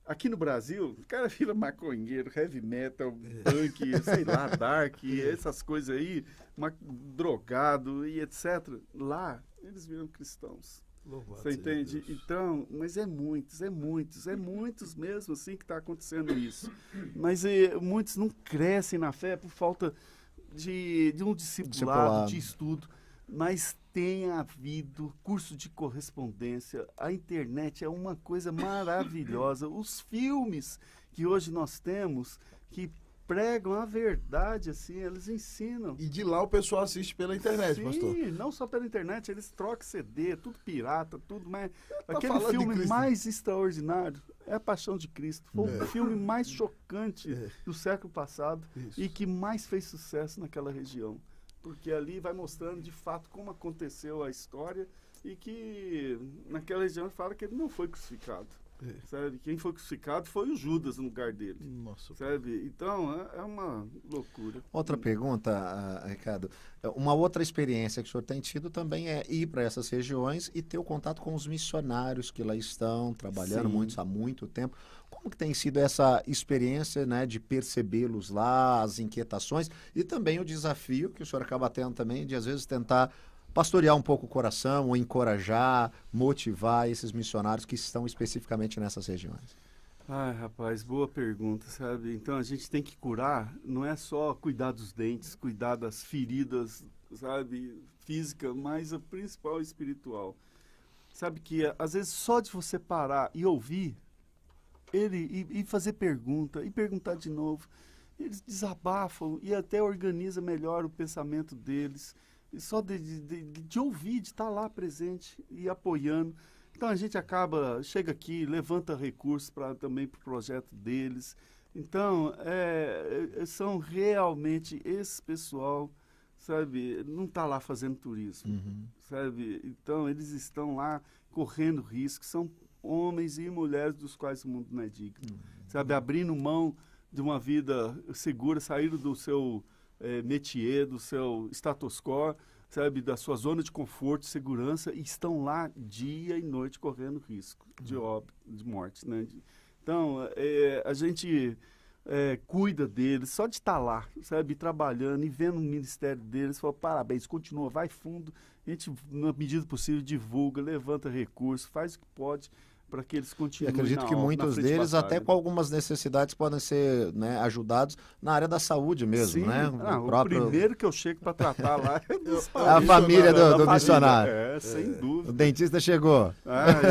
aqui no Brasil, o cara vira maconheiro, heavy metal, punk, sei lá, dark, essas coisas aí, drogado e etc. Lá, eles viram cristãos. Louvado você entende? Então, mas é muitos mesmo assim que está acontecendo isso. Mas muitos não crescem na fé por falta de um discipulado, de estudo. Mas tem havido curso de correspondência, a internet é uma coisa maravilhosa. Os filmes que hoje nós temos, que pregam a verdade, assim, eles ensinam. E de lá o pessoal assiste pela internet, pastor? Sim, não só pela internet, eles trocam CD, tudo pirata, tudo mais. Tá aquele filme mais extraordinário é A Paixão de Cristo. Foi o filme mais chocante do século passado e que mais fez sucesso naquela região. Porque ali vai mostrando de fato como aconteceu a história e que naquela região fala que ele não foi crucificado. Sabe? Quem foi crucificado foi o Judas no lugar dele. Nossa, sabe? Então é uma loucura. Outra pergunta, Ricardo. Uma outra experiência que o senhor tem tido também é ir para essas regiões e ter o contato com os missionários que lá estão trabalhando, muitos há muito tempo. Como que tem sido essa experiência, né, de percebê-los lá, as inquietações e também o desafio que o senhor acaba tendo também de às vezes tentar pastorear um pouco o coração ou encorajar, motivar esses missionários que estão especificamente nessas regiões? Ai, rapaz, boa pergunta, sabe? Então a gente tem que curar, não é só cuidar dos dentes, cuidar das feridas, sabe, física, mas a principal espiritual. Sabe que às vezes só de você parar e ouvir ele e fazer pergunta e perguntar de novo, eles desabafam e até organiza melhor o pensamento deles. E só de ouvir, de estar lá presente e apoiando. Então a gente chega aqui, levanta recursos também para o projeto deles. Então, são realmente esse pessoal, sabe, não está lá fazendo turismo, sabe? Então eles estão lá correndo risco, são homens e mulheres dos quais o mundo não é digno, sabe? Abrindo mão de uma vida segura, saíram do seu métier, do seu status quo, sabe, da sua zona de conforto, segurança, e estão lá dia e noite correndo risco de óbito, de morte, né? Então, a gente cuida deles, só de estar lá, sabe, trabalhando e vendo o ministério deles, fala, parabéns, continua, vai fundo, a gente, na medida possível, divulga, levanta recursos, faz o que pode para que eles continuem. E acredito que muitos deles, até com algumas necessidades, podem ser, né, ajudados na área da saúde mesmo, né? O primeiro que eu chego para tratar lá é a família do missionário. Sem dúvida. O dentista chegou.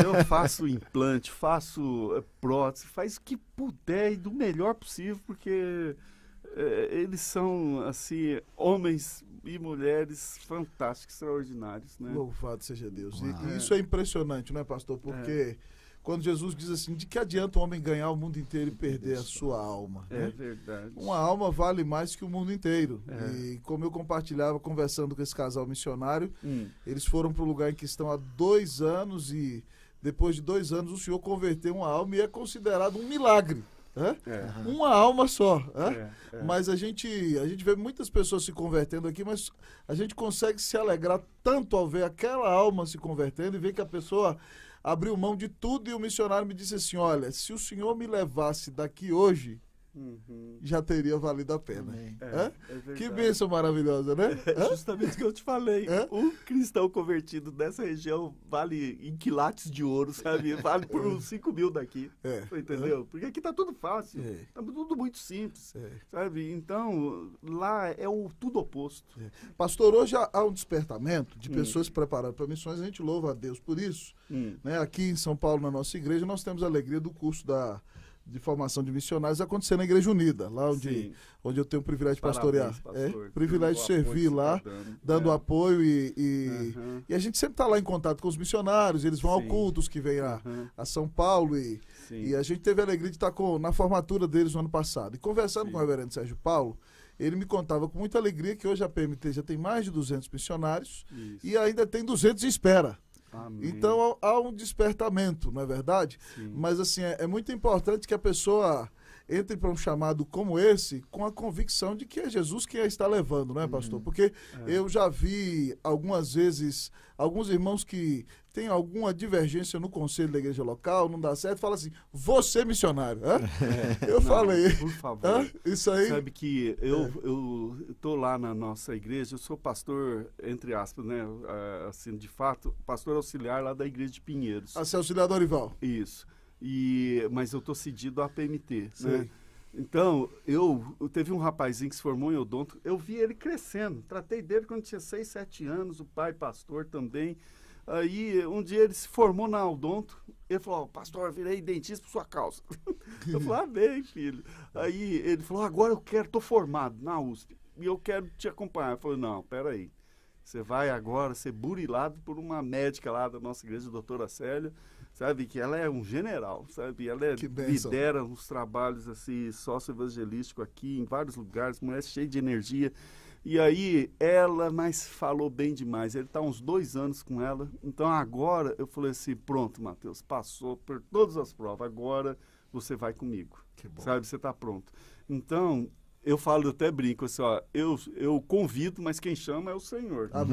Eu faço implante, faço prótese, faz o que puder e do melhor possível, porque eles são, assim, homens e mulheres fantásticos, extraordinários, né? Louvado seja Deus. E isso é impressionante, não é, pastor? Porque quando Jesus diz assim, de que adianta o homem ganhar o mundo inteiro e perder a sua alma? É verdade. Uma alma vale mais que o mundo inteiro. E como eu compartilhava, conversando com esse casal missionário, eles foram para o lugar em que estão há 2 anos e depois de 2 anos o Senhor converteu uma alma e é considerado um milagre. Uma alma só. Mas a gente vê muitas pessoas se convertendo aqui, mas a gente consegue se alegrar tanto ao ver aquela alma se convertendo e ver que a pessoa abriu mão de tudo. E o missionário me disse assim, olha, se o Senhor me levasse daqui hoje, já teria valido a pena. É Que bênção maravilhosa, né? É justamente o que eu te falei. Um cristão convertido dessa região vale em quilates de ouro, sabe? Vale por uns 5 mil daqui. Entendeu? Porque aqui tá tudo fácil. Tá tudo muito simples. Sabe? Então, lá é o tudo oposto. Pastor, hoje há um despertamento de pessoas se preparando para missões. A gente louva a Deus por isso. Né? Aqui em São Paulo, na nossa igreja, nós temos a alegria do curso de formação de missionários acontecer na Igreja Unida, lá onde eu tenho o privilégio de pastorear. Privilégio de servir lá, dando apoio e a gente sempre está lá em contato com os missionários, eles vão ao culto, os que vêm a São Paulo e a gente teve a alegria de estar na formatura deles no ano passado. E conversando com o reverendo Sérgio Paulo, ele me contava com muita alegria que hoje a PMT já tem mais de 200 missionários e ainda tem 200 em espera. Amém. Então há um despertamento, não é verdade? Mas assim, é muito importante que a pessoa entre para um chamado como esse com a convicção de que é Jesus quem a está levando, não é, pastor? Porque eu já vi algumas vezes alguns irmãos que têm alguma divergência no conselho da igreja local, não dá certo, fala assim, você missionário. Eu falei. Por favor. Isso aí. Sabe que eu tô lá na nossa igreja, eu sou pastor, entre aspas, né? Assim, de fato, pastor auxiliar lá da igreja de Pinheiros. Você é auxiliar do Orival. Isso. Mas eu tô cedido à PMT, né? Então, teve um rapazinho que se formou em odonto, eu vi ele crescendo, tratei dele quando tinha 6, 7 anos, o pai pastor também. Aí, um dia ele se formou na odonto, ele falou, pastor, virei dentista por sua causa. Eu falei, bem, filho. Aí ele falou, agora tô formado na USP, e eu quero te acompanhar. Eu falei, não, peraí, você vai agora ser burilado por uma médica lá da nossa igreja, a doutora Célia, sabe, que ela é um general, sabe, ela lidera uns trabalhos assim, sócio-evangelístico aqui, em vários lugares, mulher cheia de energia, e aí mas falou bem demais, ele está uns 2 anos com ela, então agora eu falei assim, pronto, Matheus, passou por todas as provas, agora você vai comigo, sabe, você está pronto. Então, eu até brinco assim, eu convido, mas quem chama é o Senhor, sabe?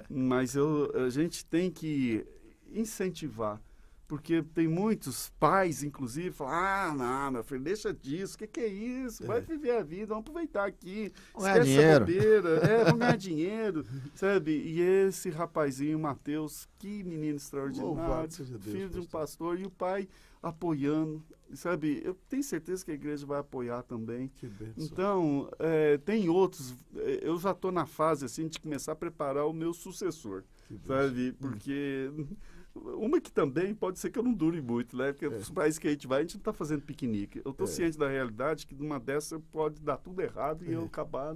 Mas a gente tem que incentivar, porque tem muitos pais, inclusive, falam, não, meu filho, deixa disso, o que é isso? Vai viver a vida, vamos aproveitar aqui, esquece essa bobeira, vamos ganhar dinheiro, sabe? E esse rapazinho, Matheus, que menino extraordinário, filho de um pastor, e o pai apoiando, sabe? Eu tenho certeza que a igreja vai apoiar também. Então, tem outros, eu já estou na fase, assim, de começar a preparar o meu sucessor, sabe? Porque uma que também pode ser que eu não dure muito, né? Porque os países que a gente vai, a gente não está fazendo piquenique. Eu estou ciente da realidade que numa dessa pode dar tudo errado e eu acabar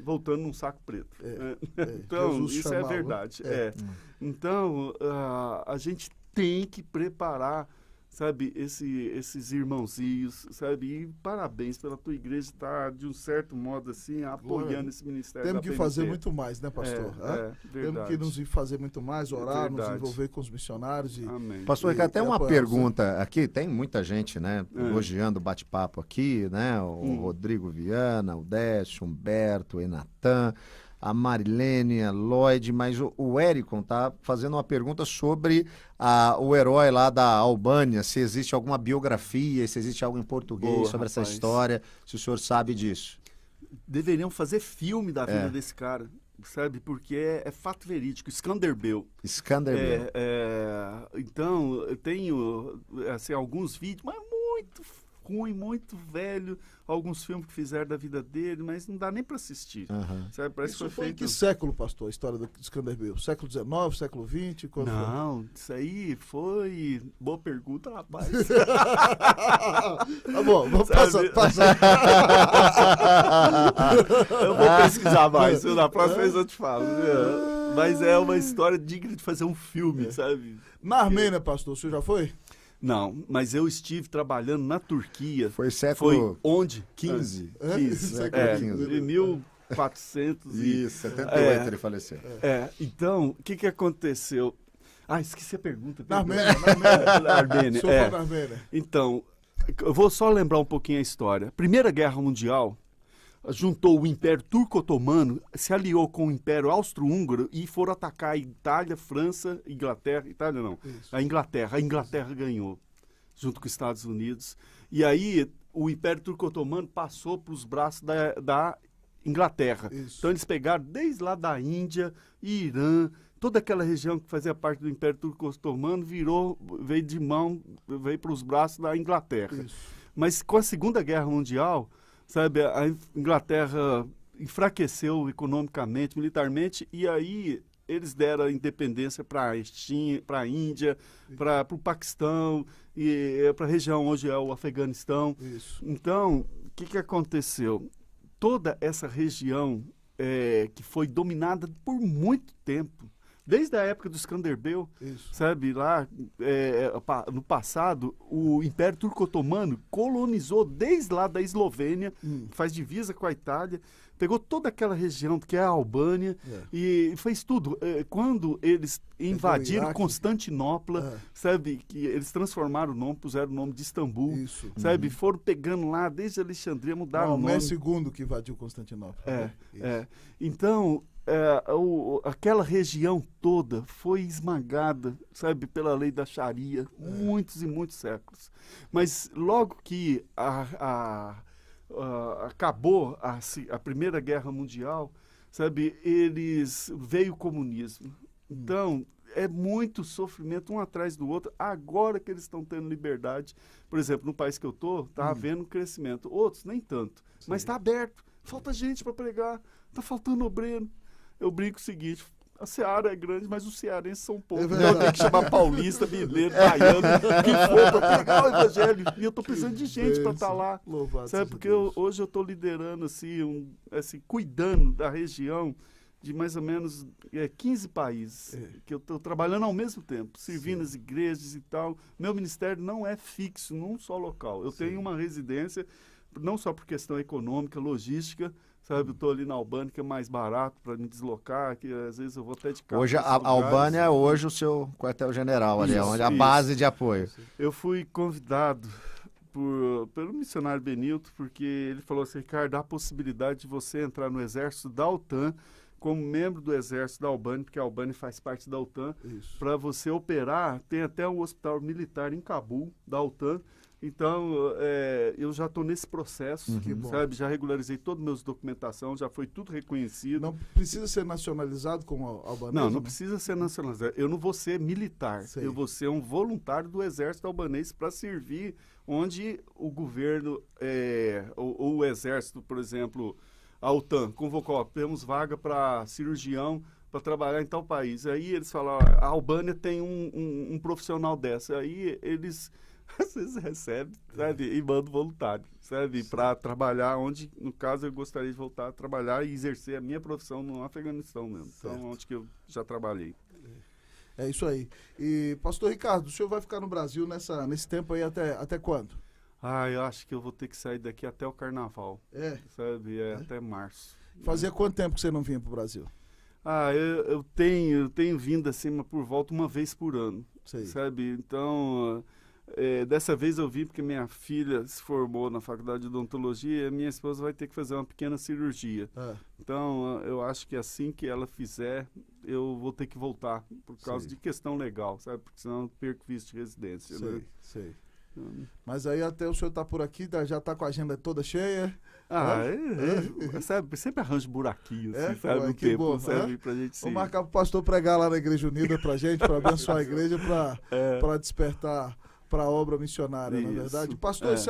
voltando num saco preto. Então, Jesus isso chamava. É verdade. Então, a gente tem que preparar, sabe, esses irmãozinhos, sabe, e parabéns pela tua igreja estar, de um certo modo, assim, apoiando esse ministério. Temos que fazer muito mais, né, pastor? Temos que nos fazer muito mais, orar, nos envolver com os missionários. Amém. Pastor, até uma pergunta aqui, tem muita gente, né, elogiando o bate-papo aqui, né, o Rodrigo Viana, o Décio, Humberto, o Enatan, a Marilene, a Lloyd, mas o Ericon tá fazendo uma pergunta sobre o herói lá da Albânia, se existe alguma biografia, se existe algo em português sobre essa história, se o senhor sabe disso. Deveriam fazer filme da vida desse cara, sabe, porque é fato verídico, Skanderbeu. Então, eu tenho assim, alguns vídeos, mas muito ruim, muito velho, alguns filmes que fizeram da vida dele, mas não dá nem para assistir. Sabe? Parece isso que foi feito... em que século, pastor, a história do Skanderbeu? Século XIX, século XX? Não, isso aí foi... Boa pergunta, rapaz. Tá bom, vamos passar. Eu vou pesquisar mais, na próxima vez eu te falo. Mas é uma história digna de fazer um filme, sabe? Na Armênia, pastor, o senhor já foi? Não, mas eu estive trabalhando na Turquia. Foi século... Foi onde? 15. Século XV. Em 1400 Isso, 78 ele faleceu. Então, o que aconteceu? Esqueci a pergunta. Na Armênia. Na Armênia, na Armênia. Então, eu vou só lembrar um pouquinho a história. Primeira Guerra Mundial juntou o Império Turco-Otomano, se aliou com o Império Austro-Húngaro e foram atacar a Itália, França, Inglaterra. Itália não, a Inglaterra. A Inglaterra ganhou, junto com os Estados Unidos. E aí o Império Turco-Otomano passou para os braços da Inglaterra. Isso. Então eles pegaram desde lá da Índia, Irã, toda aquela região que fazia parte do Império Turco-Otomano veio para os braços da Inglaterra. Isso. Mas com a Segunda Guerra Mundial, sabe, a Inglaterra enfraqueceu economicamente, militarmente, e aí eles deram a independência para a Índia, para o Paquistão, e para a região hoje é o Afeganistão. Isso. Então, o que aconteceu? Toda essa região que foi dominada por muito tempo, desde a época do Skanderbeu, sabe, lá no passado, o Império Turco-Otomano colonizou desde lá da Eslovênia, que faz divisa com a Itália, pegou toda aquela região que é a Albânia e fez tudo. Quando eles invadiram Constantinopla, sabe, que eles transformaram o nome, puseram o nome de Istambul, sabe, foram pegando lá desde Alexandria, mudaram o nome. Maomé II que invadiu Constantinopla. Então, aquela região toda foi esmagada, sabe, pela lei da Sharia, muitos e muitos séculos. Mas logo que acabou a Primeira Guerra Mundial, sabe, veio o comunismo. Então, é muito sofrimento um atrás do outro. Agora que eles estão tendo liberdade, por exemplo, no país que eu estou, está havendo crescimento. Outros, nem tanto. Mas está aberto. Falta gente para pregar. Está faltando obreiro. Eu brinco o seguinte: a Seara é grande, mas os cearenses são poucos. Então tem que chamar paulista, mineiro, baiano, que for para pregar o evangelho. E eu estou precisando de gente para estar lá. Sabe, porque hoje eu estou liderando, assim, cuidando da região de mais ou menos 15 países, que eu estou trabalhando ao mesmo tempo, servindo as igrejas e tal. Meu ministério não é fixo num só local. Eu tenho uma residência, não só por questão econômica, logística, sabe, eu estou ali na Albânia, que é mais barato para me deslocar, que às vezes eu vou até de carro. Hoje a Albânia é hoje o seu quartel-general ali, onde a base de apoio. Eu fui convidado pelo missionário Benilton, porque ele falou assim: Ricardo, há a possibilidade de você entrar no exército da OTAN como membro do exército da Albânia, porque a Albânia faz parte da OTAN, para você operar. Tem até um hospital militar em Cabul, da OTAN. Então, eu já estou nesse processo, sabe? Já regularizei toda a minha documentação, já foi tudo reconhecido. Não precisa ser nacionalizado como albanês? Não precisa ser nacionalizado. Eu não vou ser militar, eu vou ser um voluntário do exército albanês para servir onde o governo, ou o exército, por exemplo, a OTAN convocou: temos vaga para cirurgião para trabalhar em tal país. Aí eles falaram: a Albânia tem um profissional dessa. Aí eles às vezes recebem, sabe, e mandam voluntário, sabe, para trabalhar onde, no caso, eu gostaria de voltar a trabalhar e exercer a minha profissão no Afeganistão mesmo, então, onde que eu já trabalhei. É isso aí. E, pastor Ricardo, o senhor vai ficar no Brasil nesse tempo aí até quando? Eu acho que eu vou ter que sair daqui até o Carnaval, sabe, até março. Fazia quanto tempo que você não vinha para o Brasil? Eu tenho vindo assim por volta uma vez por ano, sabe, então... dessa vez eu vim porque minha filha se formou na faculdade de odontologia e a minha esposa vai ter que fazer uma pequena cirurgia. Então, eu acho que assim que ela fizer, eu vou ter que voltar por causa de questão legal, sabe? Porque senão eu perco visto de residência. Sei. Mas aí até o senhor tá por aqui, já tá com a agenda toda cheia. Sabe, sempre arranjo buraquinhos, assim, sabe, no tempo, bom, sabe, pra gente Vou marcar pro pastor pregar lá na Igreja Unida pra gente, pra abençoar a igreja, pra despertar para a obra missionária, na verdade. Pastor, se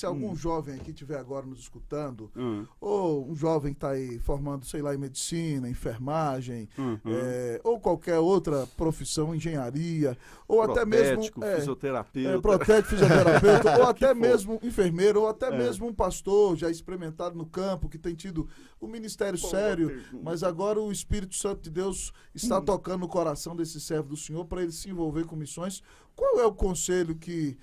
algum jovem aqui estiver agora nos escutando, ou um jovem que está aí formando, sei lá, em medicina, enfermagem, ou qualquer outra profissão, engenharia, ou até mesmo... fisioterapeuta. Protético, fisioterapeuta, ou até mesmo enfermeiro, ou até mesmo um pastor já experimentado no campo, que tem tido um ministério sério, mas agora o Espírito Santo de Deus está tocando no coração desse servo do Senhor para ele se envolver com missões. Qual é o conselho que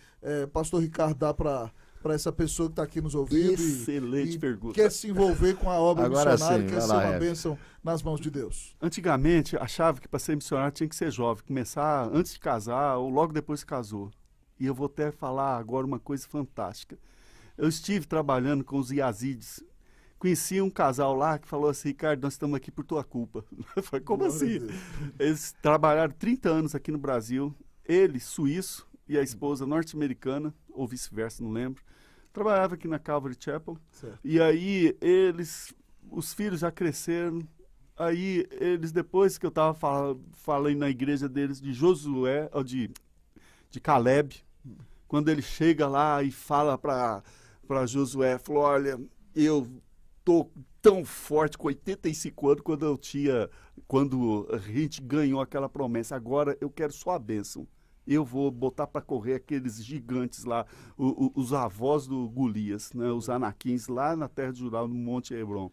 pastor Ricardo dá para essa pessoa que está aqui nos ouvindo e pergunta. Quer se envolver com a obra missionária, quer ser uma bênção nas mãos de Deus? Antigamente, achava que para ser missionário tinha que ser jovem, começar antes de casar ou logo depois que casou. E eu vou até falar agora uma coisa fantástica. Eu estive trabalhando com os Yazidis. Conheci um casal lá que falou assim: Ricardo, nós estamos aqui por tua culpa. Eu falei: como assim? Eles trabalharam 30 anos aqui no Brasil. Ele, suíço, e a esposa norte-americana, ou vice-versa, não lembro, trabalhava aqui na Calvary Chapel, Certo. e aí os filhos já cresceram, aí eles, depois que eu estava falando na igreja deles de Josué, ou de Caleb, quando ele chega lá e fala para Josué, falou, olha, eu tô tão forte com 85 anos quando a gente ganhou aquela promessa, agora eu quero sua bênção. Eu vou botar para correr aqueles gigantes lá, os avós do Golias, né, os Anaquins, lá na terra de Judá, no Monte Hebron.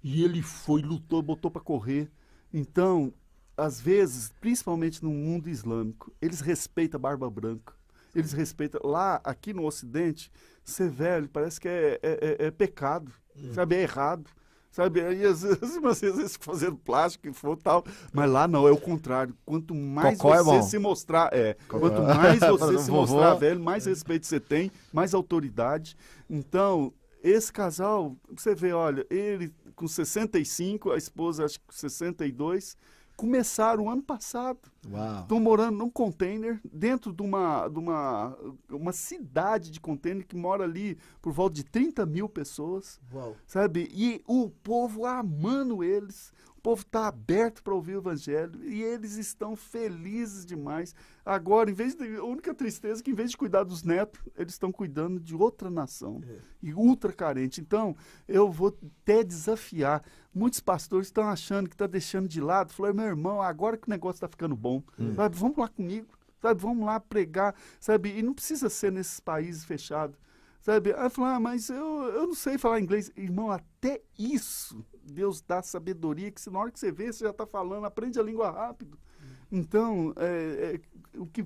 E ele foi, lutou, botou para correr. Então, às vezes, principalmente no mundo islâmico, eles respeitam a barba branca. Eles respeitam. Lá, aqui no Ocidente, ser velho parece que é pecado, sabe? É errado. Sabe, aí às vezes fazendo plástico e tal, mas lá não, é o contrário. Quanto mais você se mostrar, quanto mais você se mostrar velho, mais respeito você tem, mais autoridade. Então, esse casal, você vê, olha, ele com 65, a esposa acho que com 62, começaram ano passado. Estão morando num container, dentro de uma cidade de container que mora ali por volta de 30 mil pessoas. Uau. Sabe? E o povo amando eles. O povo está aberto para ouvir o evangelho e eles estão felizes demais. Agora, a única tristeza é que, em vez de cuidar dos netos, eles estão cuidando de outra nação e ultra carente. Então, eu vou até desafiar. Muitos pastores estão achando que está deixando de lado. Falei, meu irmão, agora que o negócio está ficando bom, sabe? Vamos lá comigo, sabe? Vamos lá pregar, sabe? E não precisa ser nesses países fechados. Sabe? Aí eu falei, mas eu não sei falar inglês. Irmão, até isso Deus dá sabedoria, que na hora que você vê, você já está falando, aprende a língua rápido. Então, o que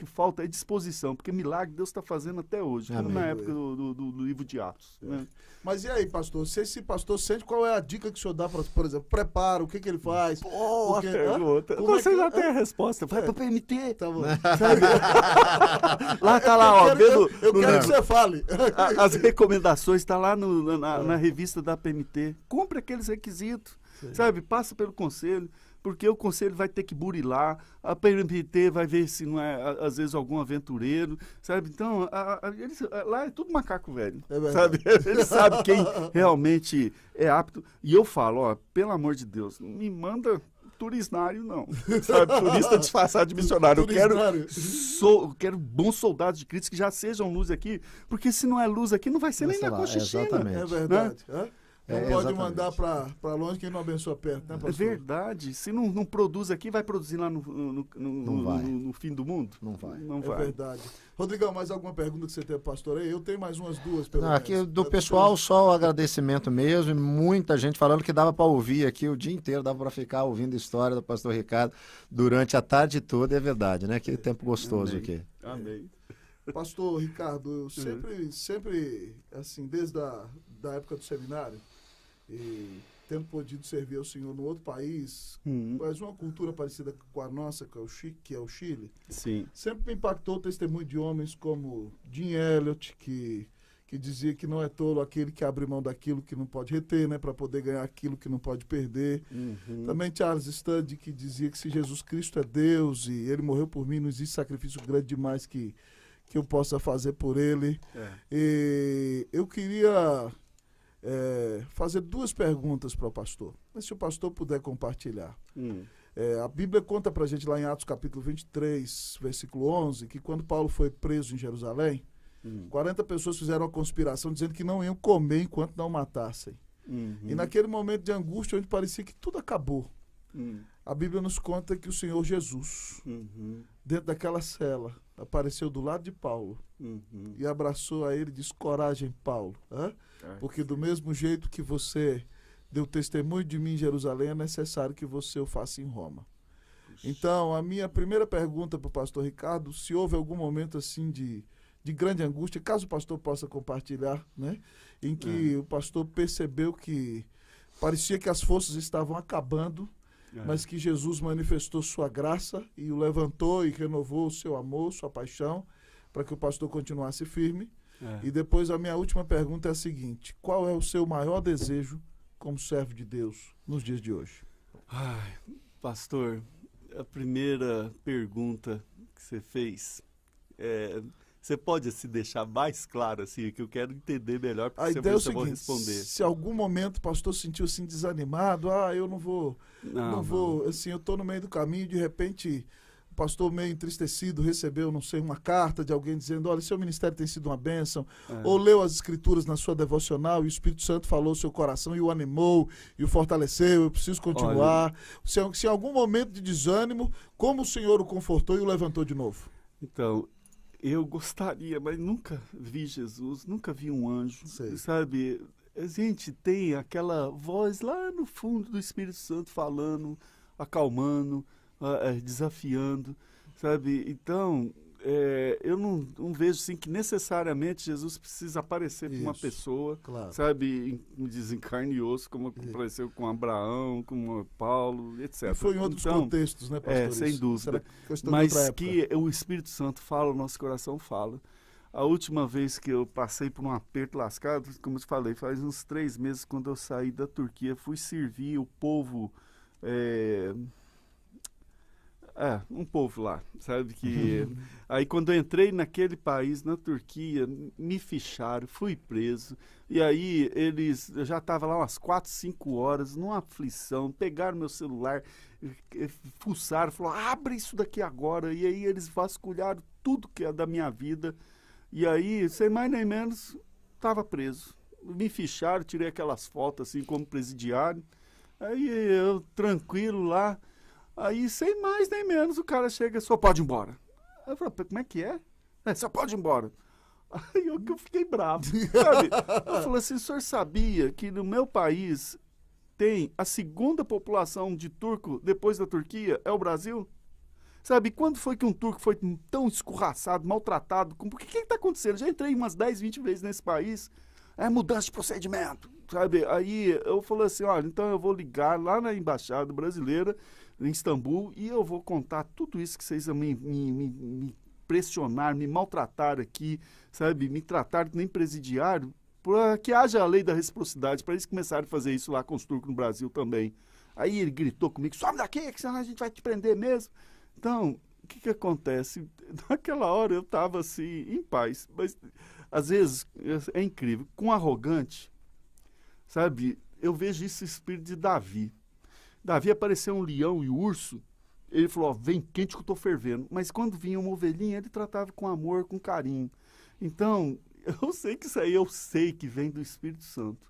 falta é disposição, porque milagre Deus está fazendo até hoje, como na época do livro de Atos. Né? Mas e aí, pastor? Se esse pastor sente, qual é a dica que o senhor dá, por exemplo, prepara, o que ele faz? Boa pergunta. Você já tem a resposta. Vai para o PMT. Tá bom. Sabe? Lá tá lá, ó. Eu quero que você fale. As recomendações estão lá na revista da PMT. Cumpre aqueles requisitos, sabe? Passa pelo conselho. Porque o conselho vai ter que burilar, a PMT vai ver se não é, às vezes, algum aventureiro, sabe? Então, lá é tudo macaco velho, sabe? Ele sabe quem realmente é apto. E eu falo, ó, pelo amor de Deus, não me manda turisnário, não. Sabe? Turista disfarçado de missionário. Eu quero bons soldados de Cristo que já sejam luz aqui, porque se não é luz aqui, não vai ser nem na Conchichina. Exatamente. É verdade. Né? Não pode mandar para longe quem não abençoa perto, né, pastor? É verdade. Se não produz aqui, vai produzir lá no fim do mundo? Não vai. Não vai. É verdade. Rodrigão, mais alguma pergunta que você tem, pastor? Eu tenho mais umas duas. Aqui do pessoal, só o agradecimento mesmo. E muita gente falando que dava para ouvir aqui o dia inteiro, dava para ficar ouvindo a história do pastor Ricardo durante a tarde toda. É verdade, né? Aquele tempo gostoso aqui. Amém. Pastor Ricardo, eu sempre assim, desde a época do seminário, e tendo podido servir ao Senhor no outro país, mas uma cultura parecida com a nossa, que é o Chile, sim, sempre me impactou o testemunho de homens como Jim Elliot, que dizia que não é tolo aquele que abre mão daquilo que não pode reter, né, para poder ganhar aquilo que não pode perder. Também Charles Stanley, que dizia que se Jesus Cristo é Deus e ele morreu por mim, não existe sacrifício grande demais que eu possa fazer por ele. E eu queria fazer duas perguntas para o pastor, mas se o pastor puder compartilhar. A Bíblia conta para a gente lá em Atos capítulo 23, versículo 11, que quando Paulo foi preso em Jerusalém, 40 pessoas fizeram uma conspiração dizendo que não iam comer enquanto não matassem. E naquele momento de angústia, onde parecia que tudo acabou, a Bíblia nos conta que o Senhor Jesus, dentro daquela cela, apareceu do lado de Paulo e abraçou a ele e disse: coragem, Paulo, porque do mesmo jeito que você deu testemunho de mim em Jerusalém, é necessário que você o faça em Roma. Então, a minha primeira pergunta para o pastor Ricardo, se houve algum momento assim de grande angústia, caso o pastor possa compartilhar, né, em que o pastor percebeu que parecia que as forças estavam acabando, mas que Jesus manifestou sua graça e o levantou e renovou o seu amor, sua paixão, para que o pastor continuasse firme. E depois a minha última pergunta é a seguinte: qual é o seu maior desejo como servo de Deus nos dias de hoje? Pastor, a primeira pergunta que você fez, Você pode se deixar mais claro, assim, que eu quero entender melhor, A porque ideia é o eu vou seguinte, responder. se algum momento o pastor se sentiu assim desanimado, eu não vou, assim, eu estou no meio do caminho, de repente o pastor meio entristecido recebeu, não sei, uma carta de alguém dizendo, olha, seu ministério tem sido uma bênção, ou leu as escrituras na sua devocional e o Espírito Santo falou ao seu coração e o animou e o fortaleceu, eu preciso continuar. Se em algum momento de desânimo, como o Senhor o confortou e o levantou de novo? Então, eu gostaria, mas nunca vi Jesus, nunca vi um anjo, sabe? A gente tem aquela voz lá no fundo do Espírito Santo falando, acalmando, desafiando, sabe? Então, eu não vejo assim que necessariamente Jesus precisa aparecer com uma pessoa, sabe? Em carne e osso, como apareceu com Abraão, com Paulo, etc. E foi em outros contextos, né, pastor? Sem dúvida. Mas que o Espírito Santo fala, o nosso coração fala. A última vez que eu passei por um aperto lascado, como eu te falei, faz uns 3 meses, quando eu saí da Turquia, fui servir o povo... um povo lá, sabe, que... Aí quando eu entrei naquele país, na Turquia, me ficharam, fui preso, e aí eu já estava lá umas 4, 5 horas, numa aflição, pegaram meu celular, fuçaram, falaram, abre isso daqui agora, e aí eles vasculharam tudo que é da minha vida, e aí, sem mais nem menos, estava preso. Me ficharam, tirei aquelas fotos assim como presidiário, aí eu tranquilo lá. Aí, sem mais nem menos, o cara chega, só pode ir embora. Aí eu falei, como é que é? Só pode ir embora. Aí eu fiquei bravo, sabe? Eu falei assim, o senhor sabia que no meu país tem a segunda população de turco depois da Turquia, é o Brasil? Sabe, quando foi que um turco foi tão escorraçado, maltratado? Por que está acontecendo? Já entrei umas 10, 20 vezes nesse país, mudança de procedimento, sabe? Aí eu falei assim, olha, então eu vou ligar lá na Embaixada Brasileira, em Istambul, e eu vou contar tudo isso que vocês me pressionaram, me maltrataram aqui, sabe, me trataram que nem presidiário, para que haja a lei da reciprocidade, para eles começarem a fazer isso lá com os turcos no Brasil também. Aí ele gritou comigo, sobe daqui, que senão a gente vai te prender mesmo. Então, o que acontece? Naquela hora eu estava assim, em paz, mas às vezes é incrível, com arrogante, sabe, eu vejo esse espírito de Davi. Davi apareceu um leão e um urso, ele falou, vem quente que eu estou fervendo. Mas quando vinha uma ovelhinha, ele tratava com amor, com carinho. Então, eu sei que isso aí, eu sei que vem do Espírito Santo.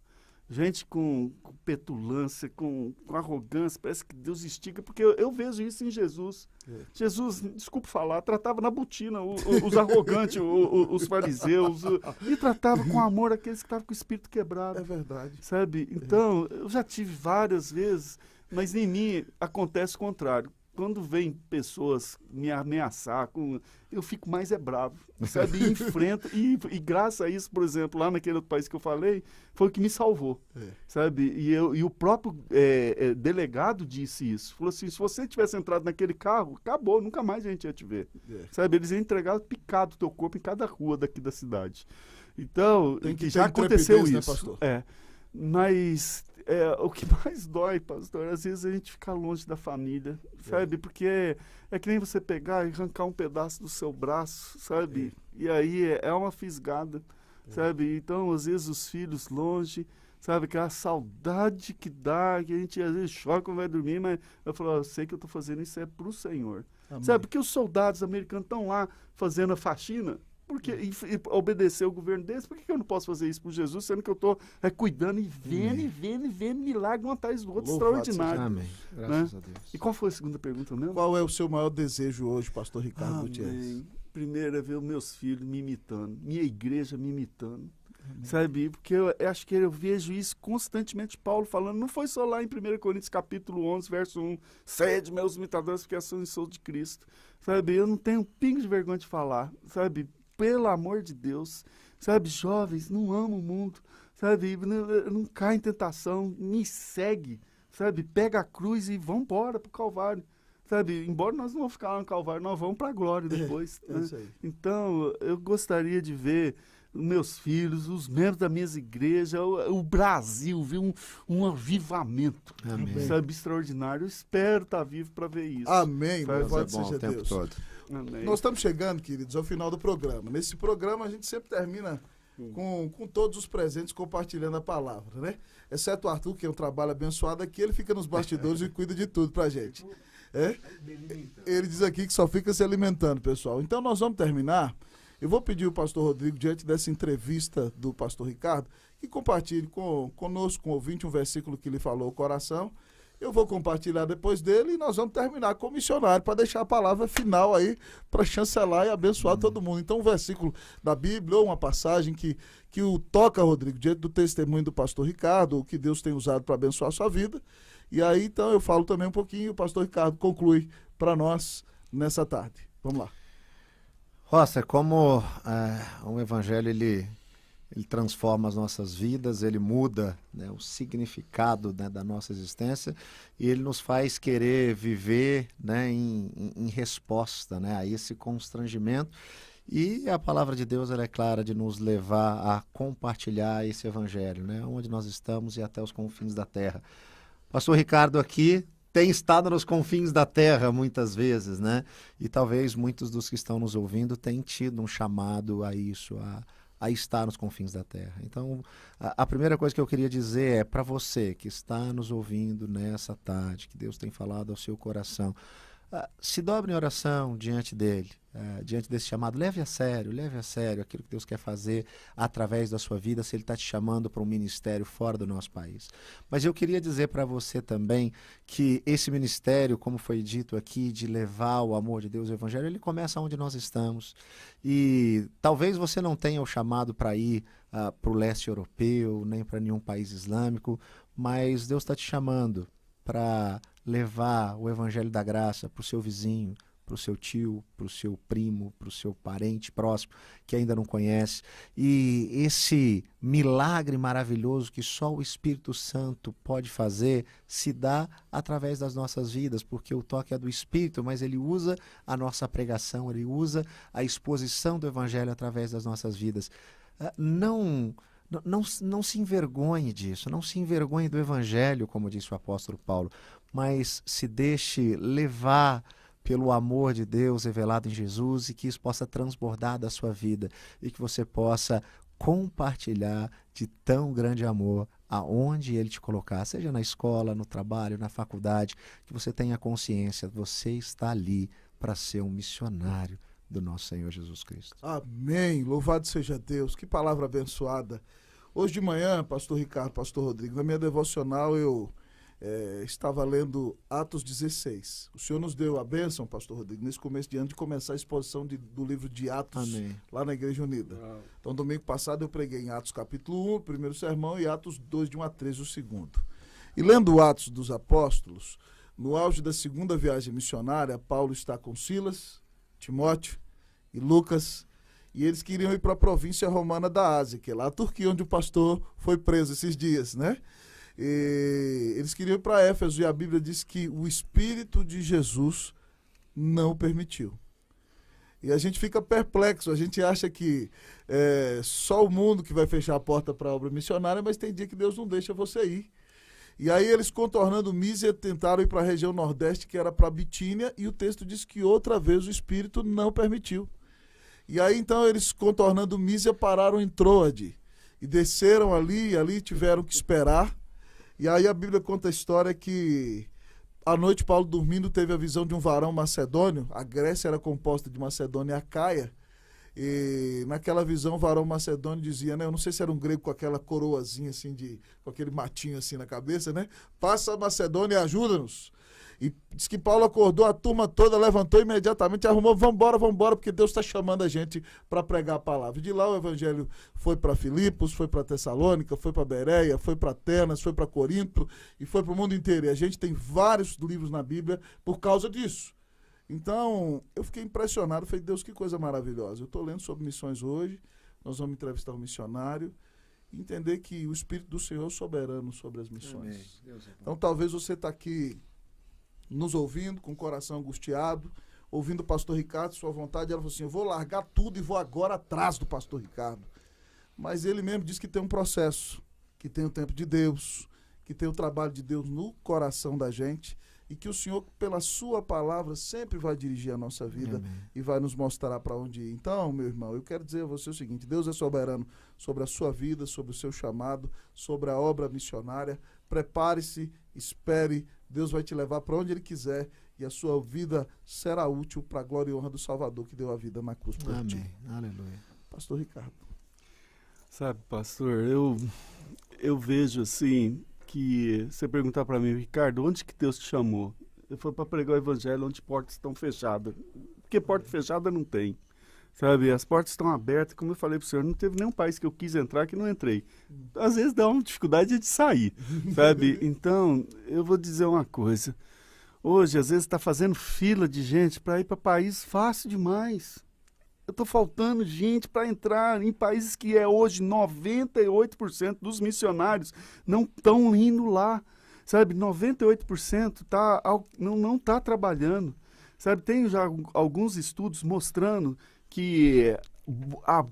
Gente com petulância, com arrogância, parece que Deus estica, porque eu vejo isso em Jesus. Jesus, desculpa falar, tratava na botina os arrogantes, os fariseus, e tratava com amor aqueles que estavam com o espírito quebrado. É verdade. Sabe? Então, eu já tive várias vezes, mas em mim acontece o contrário. Quando vem pessoas me ameaçar, eu fico mais bravo, sabe? E enfrento. E graças a isso, por exemplo, lá naquele outro país que eu falei, foi o que me salvou, sabe? E o próprio delegado disse isso. Falou assim, se você tivesse entrado naquele carro, acabou, nunca mais a gente ia te ver. Sabe? Eles iam entregar picado o teu corpo em cada rua daqui da cidade. Então, já aconteceu isso. Né, pastor? Mas... o que mais dói, pastor, às vezes a gente fica longe da família, sabe? Porque é que nem você pegar e arrancar um pedaço do seu braço, sabe? E aí é uma fisgada, sabe? Então, às vezes, os filhos longe, sabe? Aquela saudade que dá, que a gente às vezes chora quando vai dormir, mas eu falo, eu sei que eu estou fazendo isso pro Senhor. Amém. Sabe? Porque os soldados americanos estão lá fazendo a faxina, porque e obedecer o governo deles, por que eu não posso fazer isso por Jesus, sendo que eu estou cuidando e vendo milagre um atrás do outro, extraordinário. Amém. Graças a Deus. E qual foi a segunda pergunta mesmo? Qual é o seu maior desejo hoje, pastor Ricardo Gutierrez? Primeiro é ver os meus filhos me imitando, minha igreja me imitando. Sabe, porque eu acho que eu vejo isso constantemente, Paulo falando, não foi só lá em 1 Coríntios capítulo 11, verso 1, sede meus imitadores, porque eu sou de Cristo. Sabe, eu não tenho um pingo de vergonha de falar, sabe, pelo amor de Deus, sabe, jovens, não amam o mundo, sabe, não cai em tentação, me segue, sabe, pega a cruz e vamos embora pro Calvário, sabe, embora nós não vamos ficar lá no Calvário, nós vamos para a glória depois. Né? Isso aí. Então, eu gostaria de ver meus filhos, os membros da minha igreja, o Brasil, viu um avivamento, sabe, extraordinário. Eu espero estar vivo para ver isso. Amém, louvado seja Deus. Todo. Amém. Nós estamos chegando, queridos, ao final do programa. Nesse programa a gente sempre termina com todos os presentes compartilhando a palavra, né? Exceto o Arthur, que é um trabalho abençoado aqui, ele fica nos bastidores e cuida de tudo pra gente. Ele diz aqui que só fica se alimentando, pessoal. Então nós vamos terminar. Eu vou pedir ao pastor Rodrigo, diante dessa entrevista do pastor Ricardo, que compartilhe conosco, com o ouvinte, um versículo que lhe falou o coração. Eu vou compartilhar depois dele e nós vamos terminar com o missionário para deixar a palavra final aí para chancelar e abençoar todo mundo. Então, um versículo da Bíblia ou uma passagem que o toca, Rodrigo, diante do testemunho do pastor Ricardo, o que Deus tem usado para abençoar a sua vida. E aí, então, eu falo também um pouquinho, o pastor Ricardo conclui para nós nessa tarde. Vamos lá. Roça, como um evangelho, ele transforma as nossas vidas, ele muda, né, o significado, né, da nossa existência, e ele nos faz querer viver, né, em resposta, né, a esse constrangimento. E a palavra de Deus, ela é clara de nos levar a compartilhar esse evangelho, né, onde nós estamos e até os confins da terra. Pastor Ricardo aqui tem estado nos confins da terra muitas vezes, né, e talvez muitos dos que estão nos ouvindo tenham tido um chamado a isso, a estar nos confins da terra. Então, a primeira coisa que eu queria dizer é para você que está nos ouvindo nessa tarde, que Deus tem falado ao seu coração, se dobre em oração diante dele, diante desse chamado. Leve a sério aquilo que Deus quer fazer através da sua vida, se ele está te chamando para um ministério fora do nosso país. Mas eu queria dizer para você também que esse ministério, como foi dito aqui, de levar o amor de Deus, o evangelho, ele começa onde nós estamos. E talvez você não tenha o chamado para ir para o leste europeu, nem para nenhum país islâmico, mas Deus está te chamando para levar o evangelho da graça para o seu vizinho, para o seu tio, para o seu primo, para o seu parente próximo que ainda não conhece. E esse milagre maravilhoso que só o Espírito Santo pode fazer se dá através das nossas vidas, porque o toque é do Espírito, mas ele usa a nossa pregação, ele usa a exposição do evangelho através das nossas vidas. Não se envergonhe disso, não se envergonhe do evangelho, como disse o apóstolo Paulo, mas se deixe levar pelo amor de Deus revelado em Jesus e que isso possa transbordar da sua vida e que você possa compartilhar de tão grande amor aonde ele te colocar, seja na escola, no trabalho, na faculdade, que você tenha consciência, você está ali para ser um missionário do nosso Senhor Jesus Cristo. Amém, louvado seja Deus, que palavra abençoada. Hoje de manhã, pastor Ricardo, pastor Rodrigo, na minha devocional eu estava lendo Atos 16. O Senhor nos deu a bênção, pastor Rodrigo, nesse começo de ano, de começar a exposição do livro de Atos. Amém. Lá na Igreja Unida. Uau. Então, domingo passado eu preguei em Atos capítulo 1, o primeiro sermão, e Atos 2, de 1 a 13, o segundo. E lendo Atos dos Apóstolos, no auge da segunda viagem missionária, Paulo está com Silas, Timóteo e Lucas, e eles queriam ir para a província romana da Ásia, que é lá a Turquia, onde o pastor foi preso esses dias, né? E eles queriam ir para Éfeso, e a Bíblia diz que o Espírito de Jesus não permitiu. E a gente fica perplexo, a gente acha que só o mundo que vai fechar a porta para a obra missionária, mas tem dia que Deus não deixa você ir. E aí eles, contornando Mísia, tentaram ir para a região nordeste, que era para Bitínia, e o texto diz que outra vez o Espírito não permitiu. E aí então eles, contornando Mísia, pararam em Troade e desceram ali, e ali tiveram que esperar. E aí a Bíblia conta a história que à noite Paulo, dormindo, teve a visão de um varão macedônio. A Grécia era composta de Macedônia e Acaia. E naquela visão o varão macedônio dizia, né, eu não sei se era um grego com aquela coroazinha assim, com aquele matinho assim na cabeça, né? Passa a Macedônia e ajuda-nos. E diz que Paulo acordou, a turma toda levantou imediatamente, arrumou, vambora, porque Deus está chamando a gente para pregar a palavra. De lá o evangelho foi para Filipos, foi para Tessalônica, foi para Bereia, foi para Atenas, foi para Corinto e foi para o mundo inteiro. E a gente tem vários livros na Bíblia por causa disso. Então, eu fiquei impressionado, falei, Deus, que coisa maravilhosa. Eu estou lendo sobre missões hoje, nós vamos entrevistar um missionário, e entender que o Espírito do Senhor é soberano sobre as missões. Então, talvez você está aqui nos ouvindo, com o coração angustiado, ouvindo o pastor Ricardo, sua vontade, ela falou assim, eu vou largar tudo e vou agora atrás do pastor Ricardo. Mas ele mesmo diz que tem um processo, que tem o tempo de Deus, que tem o trabalho de Deus no coração da gente, e que o Senhor, pela sua palavra, sempre vai dirigir a nossa vida e vai nos mostrar para onde ir. Então, meu irmão, eu quero dizer a você o seguinte: Deus é soberano sobre a sua vida, sobre o seu chamado, sobre a obra missionária. Prepare-se, espere, Deus vai te levar para onde Ele quiser e a sua vida será útil para a glória e honra do Salvador que deu a vida na cruz por ti. Aleluia. Pastor Ricardo. Sabe, pastor, eu vejo assim, que você perguntar para mim, Ricardo, onde que Deus te chamou? Eu falo para pregar o evangelho onde portas estão fechadas. Porque porta fechada não tem. Sabe, as portas estão abertas, como eu falei para o senhor, não teve nenhum país que eu quis entrar que não entrei. Às vezes dá uma dificuldade de sair, sabe? Então, eu vou dizer uma coisa. Hoje, às vezes, está fazendo fila de gente para ir para país fácil demais. Eu estou faltando gente para entrar em países que hoje 98% dos missionários não estão indo lá. Sabe, 98% não está trabalhando. Sabe, tem já alguns estudos mostrando que a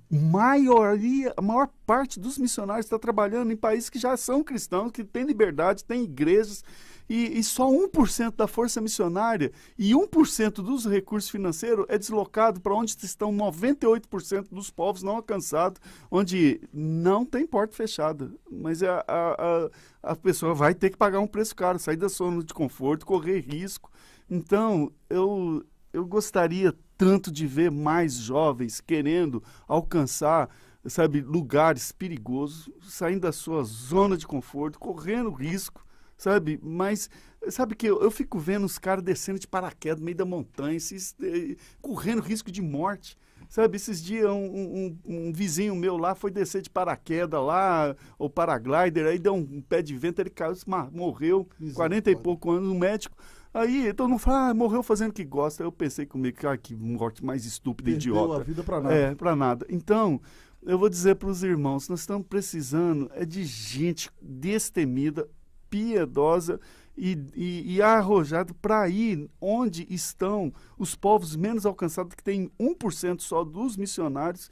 maior parte dos missionários está trabalhando em países que já são cristãos, que têm liberdade, têm igrejas, e só 1% da força missionária e 1% dos recursos financeiros é deslocado para onde estão 98% dos povos não alcançados, onde não tem porta fechada. Mas a pessoa vai ter que pagar um preço caro, sair da zona de conforto, correr risco. Então, eu gostaria tanto de ver mais jovens querendo alcançar, sabe, lugares perigosos, saindo da sua zona de conforto, correndo risco, sabe? Mas, sabe que eu fico vendo os caras descendo de paraquedas no meio da montanha, correndo risco de morte. Sabe, esses dias um vizinho meu lá foi descer de paraquedas lá, o paraglider, aí deu um pé de vento, ele caiu, morreu, 40 e pouco anos, um médico. Aí todo mundo fala, morreu fazendo o que gosta. Eu pensei comigo, cara, que morte mais estúpida e idiota. Perdeu a vida pra nada. Pra nada. Então, eu vou dizer para os irmãos, nós estamos precisando de gente destemida, piedosa e arrojada para ir onde estão os povos menos alcançados, que tem 1% só dos missionários,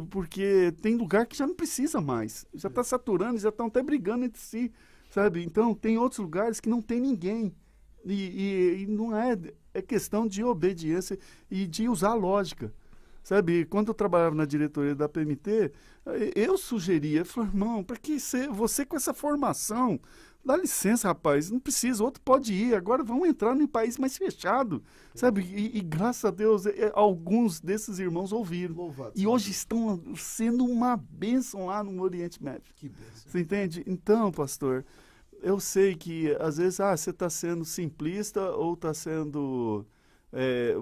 porque tem lugar que já não precisa mais. Já está saturando, já estão até brigando entre si, sabe? Então, tem outros lugares que não tem ninguém. E não é questão de obediência e de usar a lógica, sabe? Quando eu trabalhava na diretoria da PMT, eu sugeria, falei, irmão, para que você com essa formação, dá licença, rapaz, não precisa, outro pode ir, agora vamos entrar num país mais fechado, sabe? E graças a Deus, alguns desses irmãos ouviram. Louvado, e hoje estão sendo uma bênção lá no Oriente Médio. Que bênção. Você entende? Então, pastor, eu sei que às vezes você está sendo simplista ou está sendo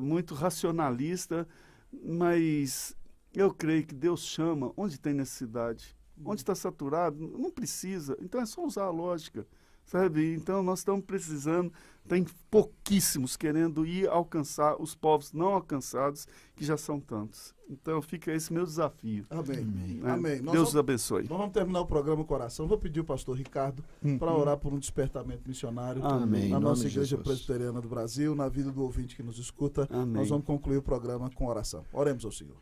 muito racionalista, mas eu creio que Deus chama onde tem necessidade. Onde está saturado, não precisa. Então é só usar a lógica, sabe? Então nós estamos precisando, tem pouquíssimos querendo ir alcançar os povos não alcançados, que já são tantos. Então fica esse meu desafio. Amém. Né? Amém. Deus os abençoe. Nós vamos terminar o programa Coração. Vou pedir o pastor Ricardo para orar por um despertamento missionário na nossa Igreja Presbiteriana do Brasil, na vida do ouvinte que nos escuta. Amém. Nós vamos concluir o programa com oração. Oremos ao Senhor.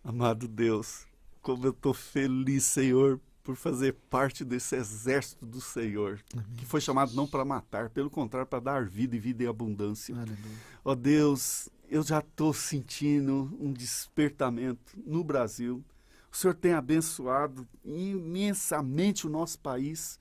Amado Deus, como eu estou feliz, Senhor, por fazer parte desse exército do Senhor, que foi chamado não para matar, pelo contrário, para dar vida e vida em abundância. Ó Deus, eu já estou sentindo um despertamento no Brasil. O Senhor tem abençoado imensamente o nosso país.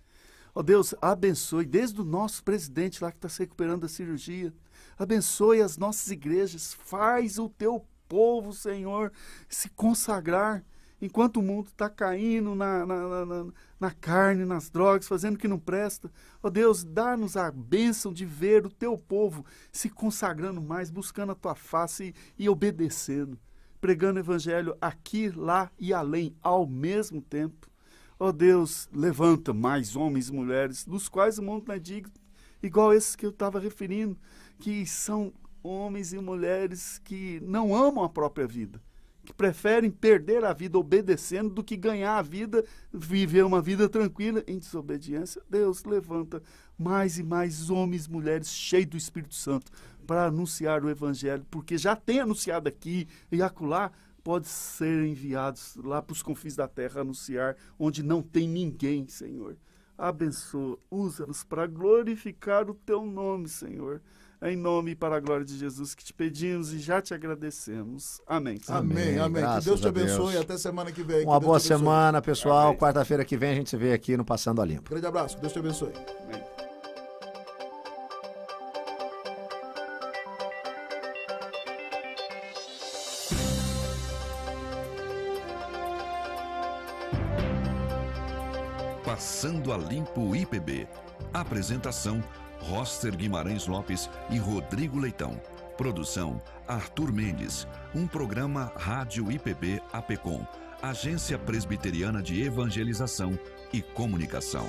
Ó Deus, abençoe desde o nosso presidente lá que está se recuperando da cirurgia. Abençoe as nossas igrejas, faz o teu povo, Senhor, se consagrar. Enquanto o mundo está caindo na carne, nas drogas, fazendo o que não presta. Ó Deus, dá-nos a bênção de ver o teu povo se consagrando mais, buscando a tua face e obedecendo. Pregando o evangelho aqui, lá e além, ao mesmo tempo. Ó Deus, levanta mais homens e mulheres, dos quais o mundo não é digno, igual esses que eu estava referindo, que são homens e mulheres que não amam a própria vida, que preferem perder a vida obedecendo do que ganhar a vida, viver uma vida tranquila em desobediência. Deus, levanta mais e mais homens e mulheres cheios do Espírito Santo para anunciar o Evangelho, porque já tem anunciado aqui e acolá, pode ser enviados lá para os confins da terra anunciar onde não tem ninguém, Senhor. Abençoa, usa-nos para glorificar o teu nome, Senhor. É em nome e para a glória de Jesus que te pedimos e já te agradecemos. Amém. Amém. Que Deus te abençoe e até semana que vem. Uma boa semana, pessoal. Quarta-feira que vem a gente se vê aqui no Passando a Limpo. Grande abraço, Deus te abençoe. Amém. Passando a Limpo IPB. Apresentação: Roster Guimarães Lopes e Rodrigo Leitão. Produção: Arthur Mendes. Um programa Rádio IPB APECOM, Agência Presbiteriana de Evangelização e Comunicação.